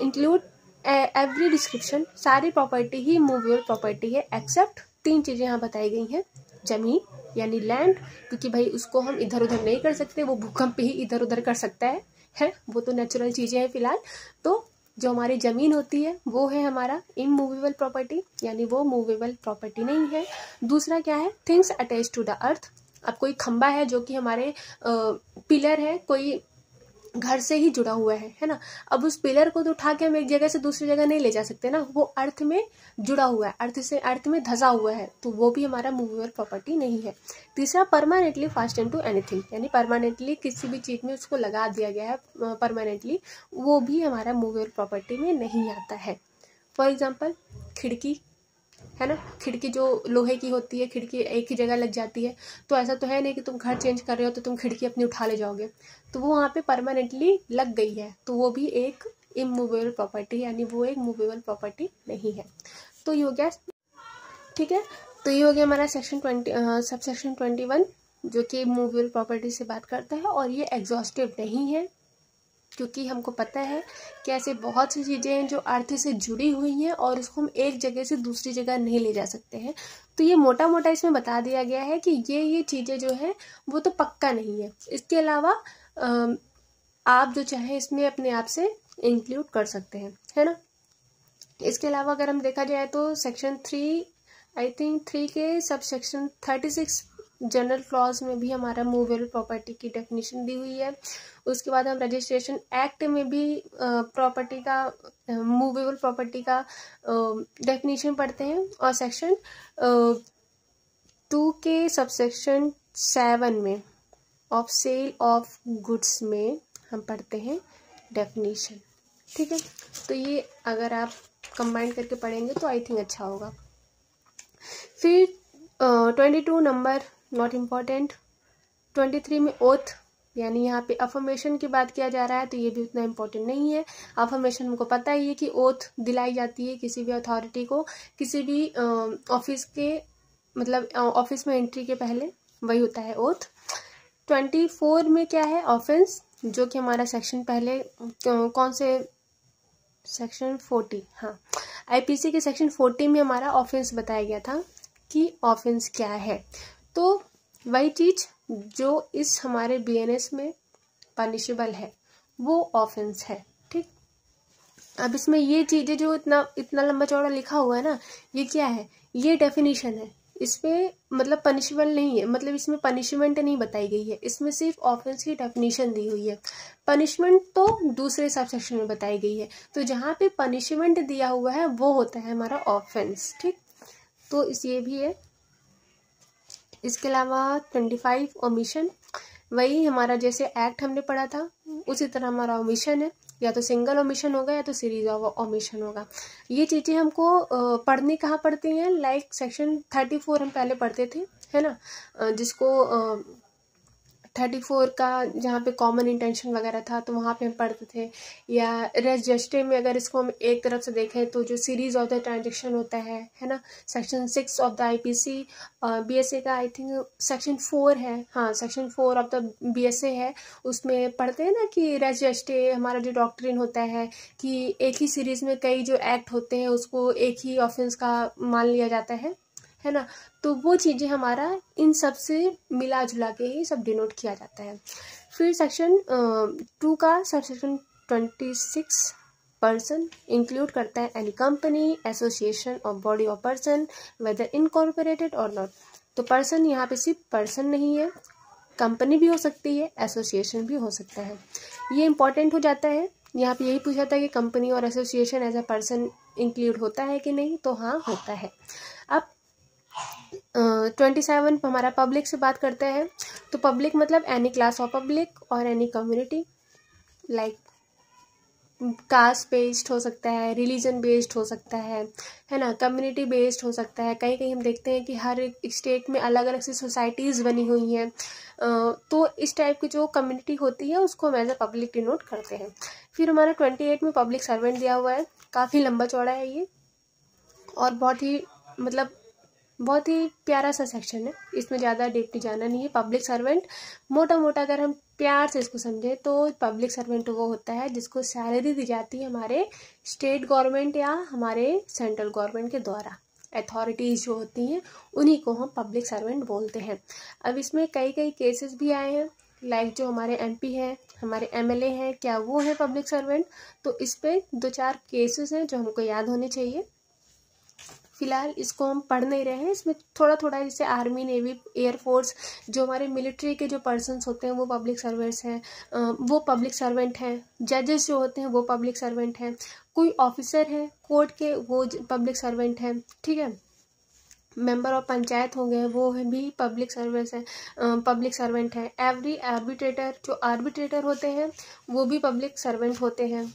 इंक्लूड एवरी डिस्क्रिप्शन, सारी प्रॉपर्टी ही मूवेबल प्रॉपर्टी है एक्सेप्ट 3 चीज़ें यहाँ बताई गई हैं। जमीन यानी लैंड, क्योंकि भाई उसको हम इधर उधर नहीं कर सकते, वो भूकंप ही इधर उधर कर सकता है, वो तो नेचुरल चीज़ें हैं फिलहाल। तो जो हमारी ज़मीन होती है वो है हमारा इमूवेबल प्रॉपर्टी, यानी वो मूवेबल प्रॉपर्टी नहीं है। दूसरा क्या है, things attach to the earth, अब कोई खंबा है जो कि हमारे पिलर है, कोई घर से ही जुड़ा हुआ है ना। अब उस पिलर को तो उठा के हम एक जगह से दूसरी जगह नहीं ले जा सकते ना, वो अर्थ में जुड़ा हुआ है, अर्थ में धंसा हुआ है, तो वो भी हमारा मूवेबल प्रॉपर्टी नहीं है। तीसरा, परमानेंटली फास्टन टू एनीथिंग, यानी परमानेंटली किसी भी चीज में उसको लगा दिया गया है परमानेंटली, वो भी हमारा मूवेबल प्रॉपर्टी में नहीं आता है। फॉर एग्जाम्पल खिड़की है ना, खिड़की जो लोहे की होती है, खिड़की एक ही जगह लग जाती है, तो ऐसा तो है नहीं कि तुम घर चेंज कर रहे हो तो तुम खिड़की अपनी उठा ले जाओगे, तो वो वहाँ पे परमानेंटली लग गई है, तो वो भी एक इमूवेबल प्रॉपर्टी, यानी वो एक मूवेबल प्रॉपर्टी नहीं है। तो ये हो गया, ठीक है। तो ये हो गया हमारा सबसेक्शन 21 जो कि मूवेबल प्रॉपर्टी से बात करता है, और ये एग्जॉस्टिव नहीं है, क्योंकि हमको पता है कि ऐसे बहुत सी चीज़ें हैं जो अर्थ से जुड़ी हुई हैं और उसको हम एक जगह से दूसरी जगह नहीं ले जा सकते हैं। तो ये मोटा मोटा इसमें बता दिया गया है कि ये चीज़ें जो है वो तो पक्का नहीं है। इसके अलावा आप जो चाहे इसमें अपने आप से इंक्लूड कर सकते हैं, है ना। इसके अलावा अगर हम देखा जाए तो सेक्शन 3 आई थिंक 3 के सब सेक्शन 36 जनरल क्लॉज में भी हमारा मूवेबल प्रॉपर्टी की डेफिनेशन दी हुई है। उसके बाद हम रजिस्ट्रेशन एक्ट में भी प्रॉपर्टी का मूवेबल प्रॉपर्टी का डेफिनेशन पढ़ते हैं, और सेक्शन 2 के सबसेक्शन 7 में ऑफ सेल ऑफ गुड्स में हम पढ़ते हैं डेफिनेशन, ठीक है। तो ये अगर आप कंबाइन करके पढ़ेंगे तो आई थिंक अच्छा होगा। फिर 22 नंबर नॉट इम्पॉर्टेंट। 23 में ओथ, यानी यहाँ पे अफर्मेशन की बात किया जा रहा है, तो ये भी उतना इम्पोर्टेंट नहीं है। अफर्मेशन हमको पता ही है कि ओथ दिलाई जाती है किसी भी अथॉरिटी को, किसी भी ऑफिस के, मतलब ऑफिस में एंट्री के पहले, वही होता है ओथ। 24 में क्या है, ऑफेंस, जो कि हमारा सेक्शन पहले कौन से सेक्शन 40, हाँ, आईपीसी के सेक्शन 40 में हमारा ऑफेंस बताया गया था कि ऑफेंस क्या है। तो वही चीज जो इस हमारे बीएनएस में पनिशेबल है वो ऑफेंस है, ठीक। अब इसमें ये चीजें जो इतना लंबा चौड़ा लिखा हुआ है ना, ये क्या है, ये डेफिनेशन है, इसमें मतलब पनिशेबल नहीं है, मतलब इसमें पनिशमेंट नहीं बताई गई है, इसमें सिर्फ ऑफेंस की डेफिनेशन दी हुई है। पनिशमेंट तो दूसरे सब सेक्शन में बताई गई है, तो जहाँ पे पनिशमेंट दिया हुआ है वो होता है हमारा ऑफेंस, ठीक। तो इस ये भी है। इसके अलावा 25 ओमिशन, वही हमारा जैसे एक्ट हमने पढ़ा था उसी तरह हमारा ओमिशन है, या तो सिंगल ओमिशन होगा या तो सीरीज ऑफ ओमिशन होगा। ये चीजें हमको पढ़नी कहाँ पड़ती हैं, लाइक सेक्शन 34 हम पहले पढ़ते थे, है ना, जिसको 34 का जहाँ पे कॉमन इंटेंशन वगैरह था तो वहाँ पे हम पढ़ते थे, या रेस जस्टे में अगर इसको हम एक तरफ से देखें तो जो सीरीज ऑफ द ट्रांजेक्शन होता है ना, section 6 of the IPC BSA का आई थिंक सेक्शन 4 है, हाँ सेक्शन 4 ऑफ द बीएसए है, उसमें पढ़ते हैं ना कि रेस जस्टे हमारा जो डॉक्ट्रिन होता है कि एक ही सीरीज में कई जो एक्ट होते हैं उसको एक ही ऑफेंस का मान लिया जाता है ना, तो वो चीज़ें हमारा इन सब से मिला जुला के ही सब डिनोट किया जाता है। फिर सेक्शन 2 का सबसेक्शन 26 पर्सन इंक्लूड करता है एनी कंपनी, एसोसिएशन और body of person whether incorporated और नॉट। तो पर्सन यहाँ पे सिर्फ पर्सन नहीं है, कंपनी भी हो सकती है, एसोसिएशन भी हो सकता है। ये इंपॉर्टेंट हो जाता है, यहाँ पे यही पूछा था कि कंपनी और association as a person include होता है कि नहीं, तो हाँ होता है। अब 27 हमारा पब्लिक से बात करते हैं, तो पब्लिक मतलब एनी क्लास ऑफ पब्लिक और any community, like caste based हो सकता है, रिलीजन बेस्ड हो सकता है ना, कम्युनिटी बेस्ड हो सकता है। कहीं कहीं हम देखते हैं कि हर एक स्टेट में अलग अलग सी सोसाइटीज़ बनी हुई हैं, तो इस टाइप की जो कम्युनिटी होती है उसको हम एज अ पब्लिक डिनोट करते हैं। फिर हमारा 28 में पब्लिक सर्वेंट दिया हुआ है, काफ़ी लंबा चौड़ा है ये, और बहुत ही मतलब बहुत ही प्यारा सा सेक्शन है, इसमें ज़्यादा डीपली जाना नहीं है। पब्लिक सर्वेंट मोटा मोटा अगर हम प्यार से इसको समझें तो पब्लिक सर्वेंट वो होता है जिसको सैलरी दी जाती है हमारे स्टेट गवर्नमेंट या हमारे सेंट्रल गवर्नमेंट के द्वारा। अथॉरिटीज़ जो होती हैं उन्हीं को हम पब्लिक सर्वेंट बोलते हैं। अब इसमें कई कई केसेस भी आए हैं, लाइक जो हमारे एमपी हैं, हमारे एमएलए हैं, क्या वो है पब्लिक सर्वेंट, तो इस पर 2-4 केसेस हैं जो हमको याद होने चाहिए। फिलहाल इसको हम पढ़ नहीं रहे हैं। इसमें थोड़ा थोड़ा जैसे आर्मी, नेवी, एयरफोर्स, जो हमारे मिलिट्री के जो पर्सन्स होते हैं वो पब्लिक सर्वेंट्स हैं, वो पब्लिक सर्वेंट हैं। जजेस जो होते हैं वो पब्लिक सर्वेंट हैं। कोई ऑफिसर है कोर्ट के, वो पब्लिक सर्वेंट हैं, ठीक है। मेंबर ऑफ पंचायत हो गए, वो भी पब्लिक सर्विस है, पब्लिक सर्वेंट है। एवरी आर्बिट्रेटर, जो आर्बिट्रेटर होते हैं वो भी पब्लिक सर्वेंट होते हैं।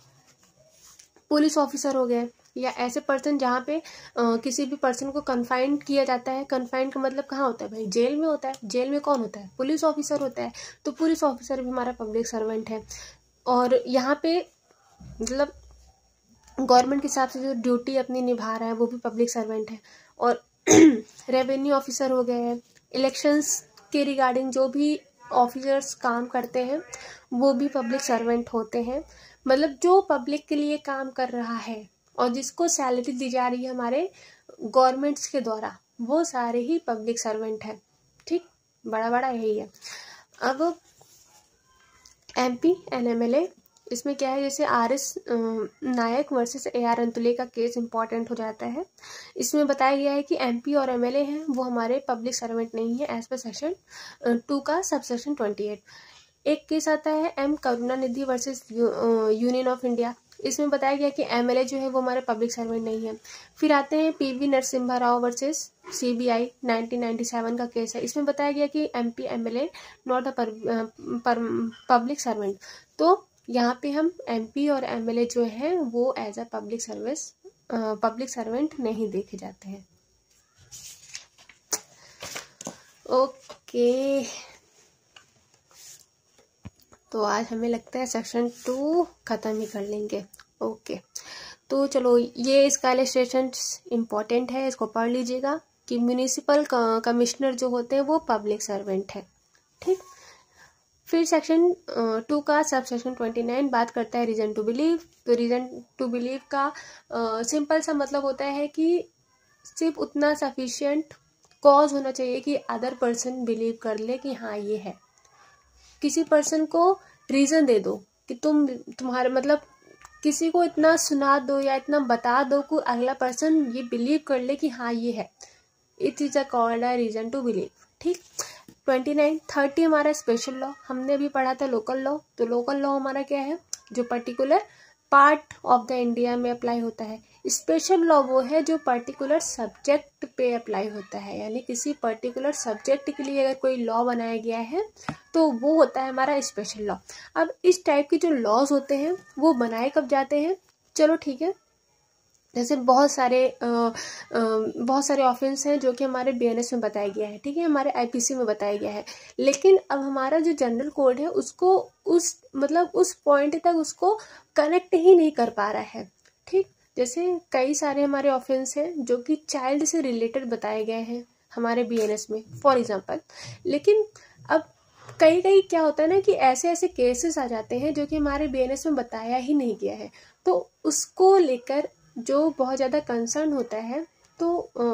पुलिस ऑफिसर हो गए, या ऐसे पर्सन जहाँ पे किसी भी पर्सन को कन्फाइंड किया जाता है। कन्फाइंड का मतलब कहाँ होता है भाई? जेल में होता है। जेल में कौन होता है? पुलिस ऑफिसर होता है। तो पुलिस ऑफिसर भी हमारा पब्लिक सर्वेंट है। और यहाँ पे मतलब गवर्नमेंट के हिसाब से जो ड्यूटी अपनी निभा रहा है वो भी पब्लिक सर्वेंट है। और रेवेन्यू ऑफिसर हो गए हैं। इलेक्शंस के रिगार्डिंग जो भी ऑफिसर्स काम करते हैं वो भी पब्लिक सर्वेंट होते हैं। मतलब जो पब्लिक के लिए काम कर रहा है और जिसको सैलरी दी जा रही है हमारे गवर्नमेंट्स के द्वारा, वो सारे ही पब्लिक सर्वेंट हैं। ठीक, बड़ा बड़ा यही है। अब एमपी एंड एमएलए, इसमें क्या है, जैसे आरएस नायक वर्सेस एआर अंतुले का केस इंपॉर्टेंट हो जाता है। इसमें बताया गया है कि एमपी और एमएलए हैं वो हमारे पब्लिक सर्वेंट नहीं है एज पर सेक्शन 2 का सबसेक्शन 28। एक केस आता है M Karunanidhi versus union of India. इसमें बताया गया कि एमएलए जो है वो हमारे पब्लिक सर्वेंट नहीं है। फिर आते हैं PV Narasimha Rao versus CBI, 1997 का केस है। इसमें बताया गया कि MP MLA not a public servant. तो यहाँ पे हम एमपी और एमएलए जो है वो एज अ पब्लिक सर्वेंट नहीं देखे जाते हैं। ओके, तो आज हमें लगता है सेक्शन 2 खत्म ही कर लेंगे। ओके, तो चलो ये इसका इलस्ट्रेशन इम्पोर्टेंट है, इसको पढ़ लीजिएगा कि म्यूनिसिपल कमिश्नर जो होते हैं वो पब्लिक सर्वेंट है। ठीक, फिर सेक्शन 2 का सब सेक्शन 29 बात करता है रीजन टू बिलीव। तो रीजन टू बिलीव का सिंपल सा मतलब होता है कि सिर्फ उतना सफिशिएंट कॉज होना चाहिए कि अदर पर्सन बिलीव कर ले कि हाँ ये है। किसी पर्सन को रीजन दे दो कि तुम्हारे मतलब किसी को इतना सुना दो या इतना बता दो कि अगला पर्सन ये बिलीव कर ले कि हाँ ये है। It is a called a reason to believe. ठीक, 29 30 हमारा स्पेशल लॉ, हमने अभी पढ़ा था लोकल लॉ। तो लोकल लॉ हमारा क्या है, जो particular part of the India में अप्लाई होता है। स्पेशल लॉ वो है जो पर्टिकुलर सब्जेक्ट पे अप्लाई होता है, यानी किसी पर्टिकुलर सब्जेक्ट के लिए अगर कोई लॉ बनाया गया है तो वो होता है हमारा स्पेशल लॉ। अब इस टाइप के जो लॉज होते हैं वो बनाए कब जाते हैं, चलो ठीक है। जैसे बहुत सारे ऑफेंस हैं जो कि हमारे बीएनएस में बताया गया है, ठीक है, हमारे आईपीसी में बताया गया है। लेकिन अब हमारा जो जनरल कोड है उसको उस पॉइंट तक उसको कनेक्ट ही नहीं कर पा रहा है। ठीक, जैसे कई सारे हमारे ऑफेंस हैं जो कि चाइल्ड से रिलेटेड बताए गए हैं हमारे बीएनएस में फॉर एग्जाम्पल। लेकिन अब कई क्या होता है ना कि ऐसे केसेस आ जाते हैं जो कि हमारे बीएनएस में बताया ही नहीं गया है। तो उसको लेकर जो बहुत ज़्यादा कंसर्न होता है तो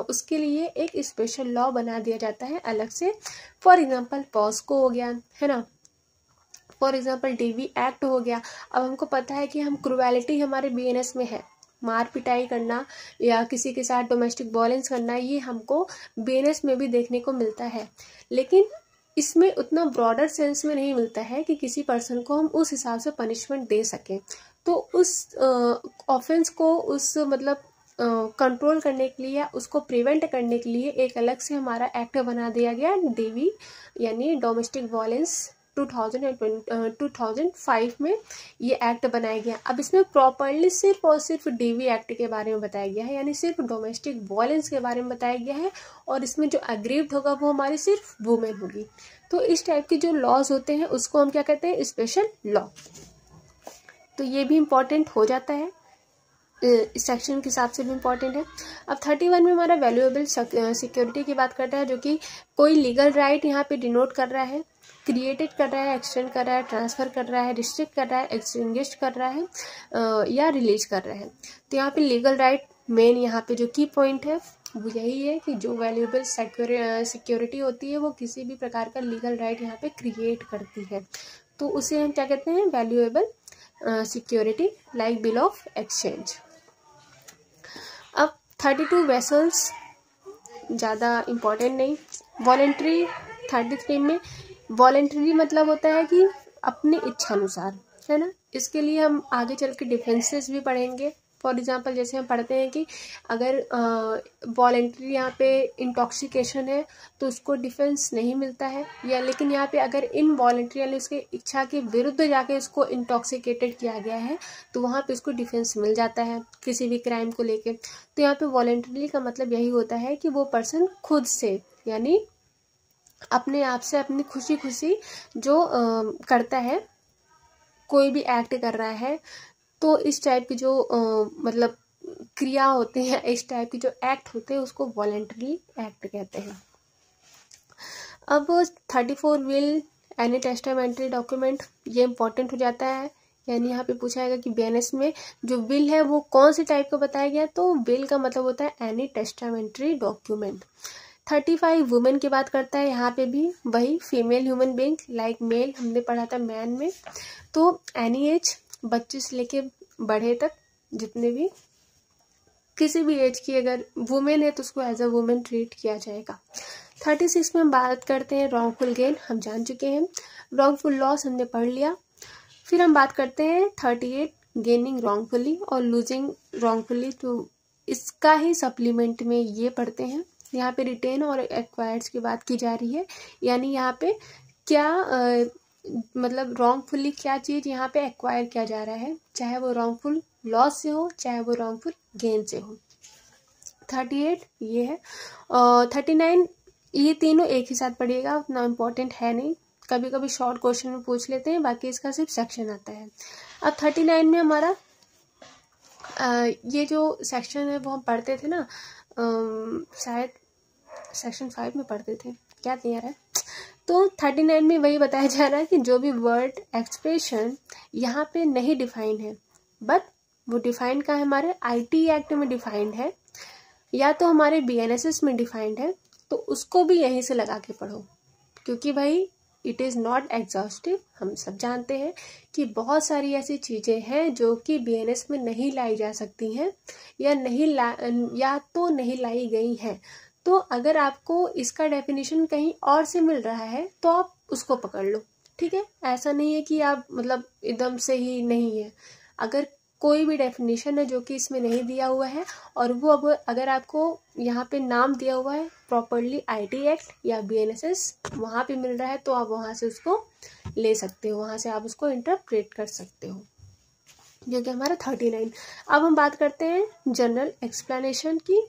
उसके लिए एक स्पेशल लॉ बना दिया जाता है अलग से। फॉर एग्जांपल पॉस्को हो गया, है ना, फॉर एग्जांपल डीवी एक्ट हो गया। अब हमको पता है कि हम क्रूएलिटी हमारे बीएनएस में है, मार पिटाई करना या किसी के साथ डोमेस्टिक वायलेंस करना, ये हमको बीएनएस में भी देखने को मिलता है। लेकिन इसमें उतना ब्रॉडर सेंस में नहीं मिलता है कि किसी पर्सन को हम उस हिसाब से पनिशमेंट दे सकें। तो उस ऑफेंस को उस मतलब कंट्रोल करने के लिए या उसको प्रिवेंट करने के लिए एक अलग से हमारा एक्ट बना दिया गया, डीवी यानी डोमेस्टिक वायलेंस 2005 में ये एक्ट बनाया गया। अब इसमें प्रॉपरली सिर्फ और सिर्फ डीवी एक्ट के बारे में बताया गया है, यानी सिर्फ डोमेस्टिक वायलेंस के बारे में बताया गया है। और इसमें जो अग्रीव्ड होगा वो हमारी सिर्फ वुमेन होगी। तो इस टाइप के जो लॉज होते हैं उसको हम क्या कहते हैं, स्पेशल लॉ। तो ये भी इम्पोर्टेंट हो जाता है, इस सेक्शन के हिसाब से भी इम्पोर्टेंट है। अब 31 में हमारा वैल्यूएबल सिक्योरिटी की बात करता है, जो कि कोई लीगल राइट यहाँ पे डिनोट कर रहा है, क्रिएटेड कर रहा है, एक्सटेंड कर रहा है, ट्रांसफर कर रहा है, रिस्ट्रिक्ट कर रहा है, एक्सटिंग्विश कर रहा है या रिलीज कर रहा है। तो यहाँ पे लीगल राइट मेन यहाँ पे जो की पॉइंट है वो यही है कि जो वैल्यूएबल सिक्योरिटी होती है वो किसी भी प्रकार का लीगल राइट यहाँ पे क्रिएट करती है। तो उसे हम क्या कहते हैं, valuable security like bill of exchange. अब 32 वेसल्स ज़्यादा इम्पोर्टेंट नहीं। वॉलेंट्री 33 में वॉलेंट्री मतलब होता है कि अपनी इच्छा अनुसार, है ना। इसके लिए हम आगे चल के डिफेंसेस भी पढ़ेंगे। फॉर एग्जांपल जैसे हम पढ़ते हैं कि अगर वॉलेंट्री यहाँ पे इंटॉक्सिकेशन है तो उसको डिफेंस नहीं मिलता है, या लेकिन यहाँ पे अगर इनवॉलेंट्री यानी उसके इच्छा के विरुद्ध जाके उसको इंटॉक्सिकेटेड किया गया है तो वहाँ पे उसको डिफेंस मिल जाता है किसी भी क्राइम को लेके। तो यहाँ पे वॉलेंट्री का मतलब यही होता है कि वो पर्सन खुद से यानी अपने आप से अपनी खुशी खुशी जो करता है, कोई भी एक्ट कर रहा है, तो इस टाइप की जो मतलब क्रिया होते हैं, इस टाइप की जो एक्ट होते हैं उसको वॉलेंटरी एक्ट कहते हैं। अब 34 विल एनी टेस्टामेंट्री डॉक्यूमेंट, ये इंपॉर्टेंट हो जाता है। यानी यहाँ पे पूछा जाएगा कि बीएनएस में जो विल है वो कौन से टाइप का बताया गया, तो विल का मतलब होता है एनी टेस्टामेंट्री डॉक्यूमेंट। 35 वुमेन की बात करता है, यहाँ पे भी वही female human being like male, हमने पढ़ा था मैन में। तो एनी एज, बच्चे से लेके बड़े तक जितने भी किसी भी एज की अगर वुमेन है तो उसको एज अ वुमेन ट्रीट किया जाएगा। 36 में हम बात करते हैं रॉन्गफुल गेन, हम जान चुके हैं। रॉन्गफुल लॉस हमने पढ़ लिया। फिर हम बात करते हैं 38 गेनिंग रॉन्गफुली और लूजिंग रॉन्गफुली, तो इसका ही सप्लीमेंट में ये पढ़ते हैं। यहाँ पे रिटेन और एक्वायर्ड्स की बात की जा रही है, यानी यहाँ पे क्या मतलब रॉन्गफुली क्या चीज़ यहाँ पे एक्वायर किया जा रहा है, चाहे वो रॉन्गफुल लॉस से हो चाहे वो रॉन्गफुल गेन से हो। 38 ये है, और 39 ये तीनों एक ही साथ पढ़िएगा, उतना इम्पोर्टेंट है नहीं, कभी कभी शॉर्ट क्वेश्चन में पूछ लेते हैं, बाकी इसका सिर्फ सेक्शन आता है। अब 39 में हमारा ये जो सेक्शन है वो हम पढ़ते थे ना, शायद सेक्शन 5 में पढ़ते थे, क्या क्लियर है। तो 39 में वही बताया जा रहा है कि जो भी वर्ड एक्सप्रेशन यहाँ पे नहीं डिफाइंड है, बट वो डिफाइंड का हमारे आईटी एक्ट में डिफाइंड है या तो हमारे बीएनएसएस में डिफाइंड है, तो उसको भी यहीं से लगा के पढ़ो, क्योंकि भाई इट इज़ नॉट एग्जॉस्टिव। हम सब जानते हैं कि बहुत सारी ऐसी चीज़ें हैं जो कि बीएनएस में नहीं लाई जा सकती हैं या नहीं लाई गई हैं। तो अगर आपको इसका डेफिनेशन कहीं और से मिल रहा है तो आप उसको पकड़ लो, ठीक है। ऐसा नहीं है कि आप मतलब एकदम से ही नहीं है, अगर कोई भी डेफिनेशन है जो कि इसमें नहीं दिया हुआ है और वो अब अगर आपको यहाँ पे नाम दिया हुआ है प्रॉपरली आईटी एक्ट या बीएनएसएस वहाँ पे मिल रहा है तो आप वहाँ से उसको ले सकते हो, वहाँ से आप उसको इंटरप्रेट कर सकते हो, जो कि हमारा 39। अब हम बात करते हैं जनरल एक्सप्लेनेशन की,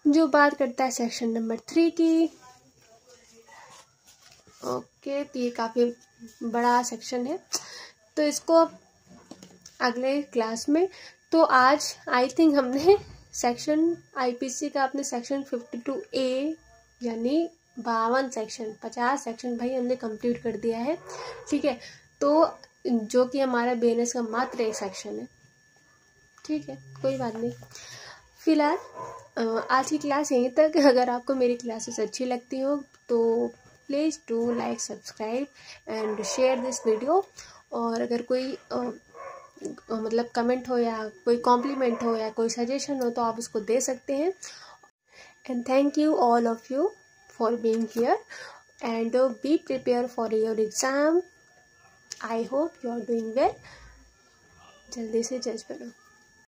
जो बात करता है सेक्शन नंबर 3 की। ओके, तो ये काफ़ी बड़ा सेक्शन है, तो इसको अगले क्लास में, तो आज आई थिंक हमने सेक्शन आईपीसी का अपने सेक्शन 52A यानी 52 सेक्शन 50 सेक्शन भाई हमने कंप्लीट कर दिया है, ठीक है। तो जो कि हमारा बीएनएस का मात्र एक सेक्शन है, ठीक है, कोई बात नहीं। फिलहाल आज की क्लास यहीं तक। अगर आपको मेरी क्लासेस अच्छी लगती हो तो please do like, subscribe and share this video. और अगर कोई मतलब कमेंट हो या कोई कॉम्प्लीमेंट हो या कोई सजेशन हो तो आप उसको दे सकते हैं। And thank you all of you for being here and be prepare for your exam. I hope you are doing well. जल्दी से जज करो।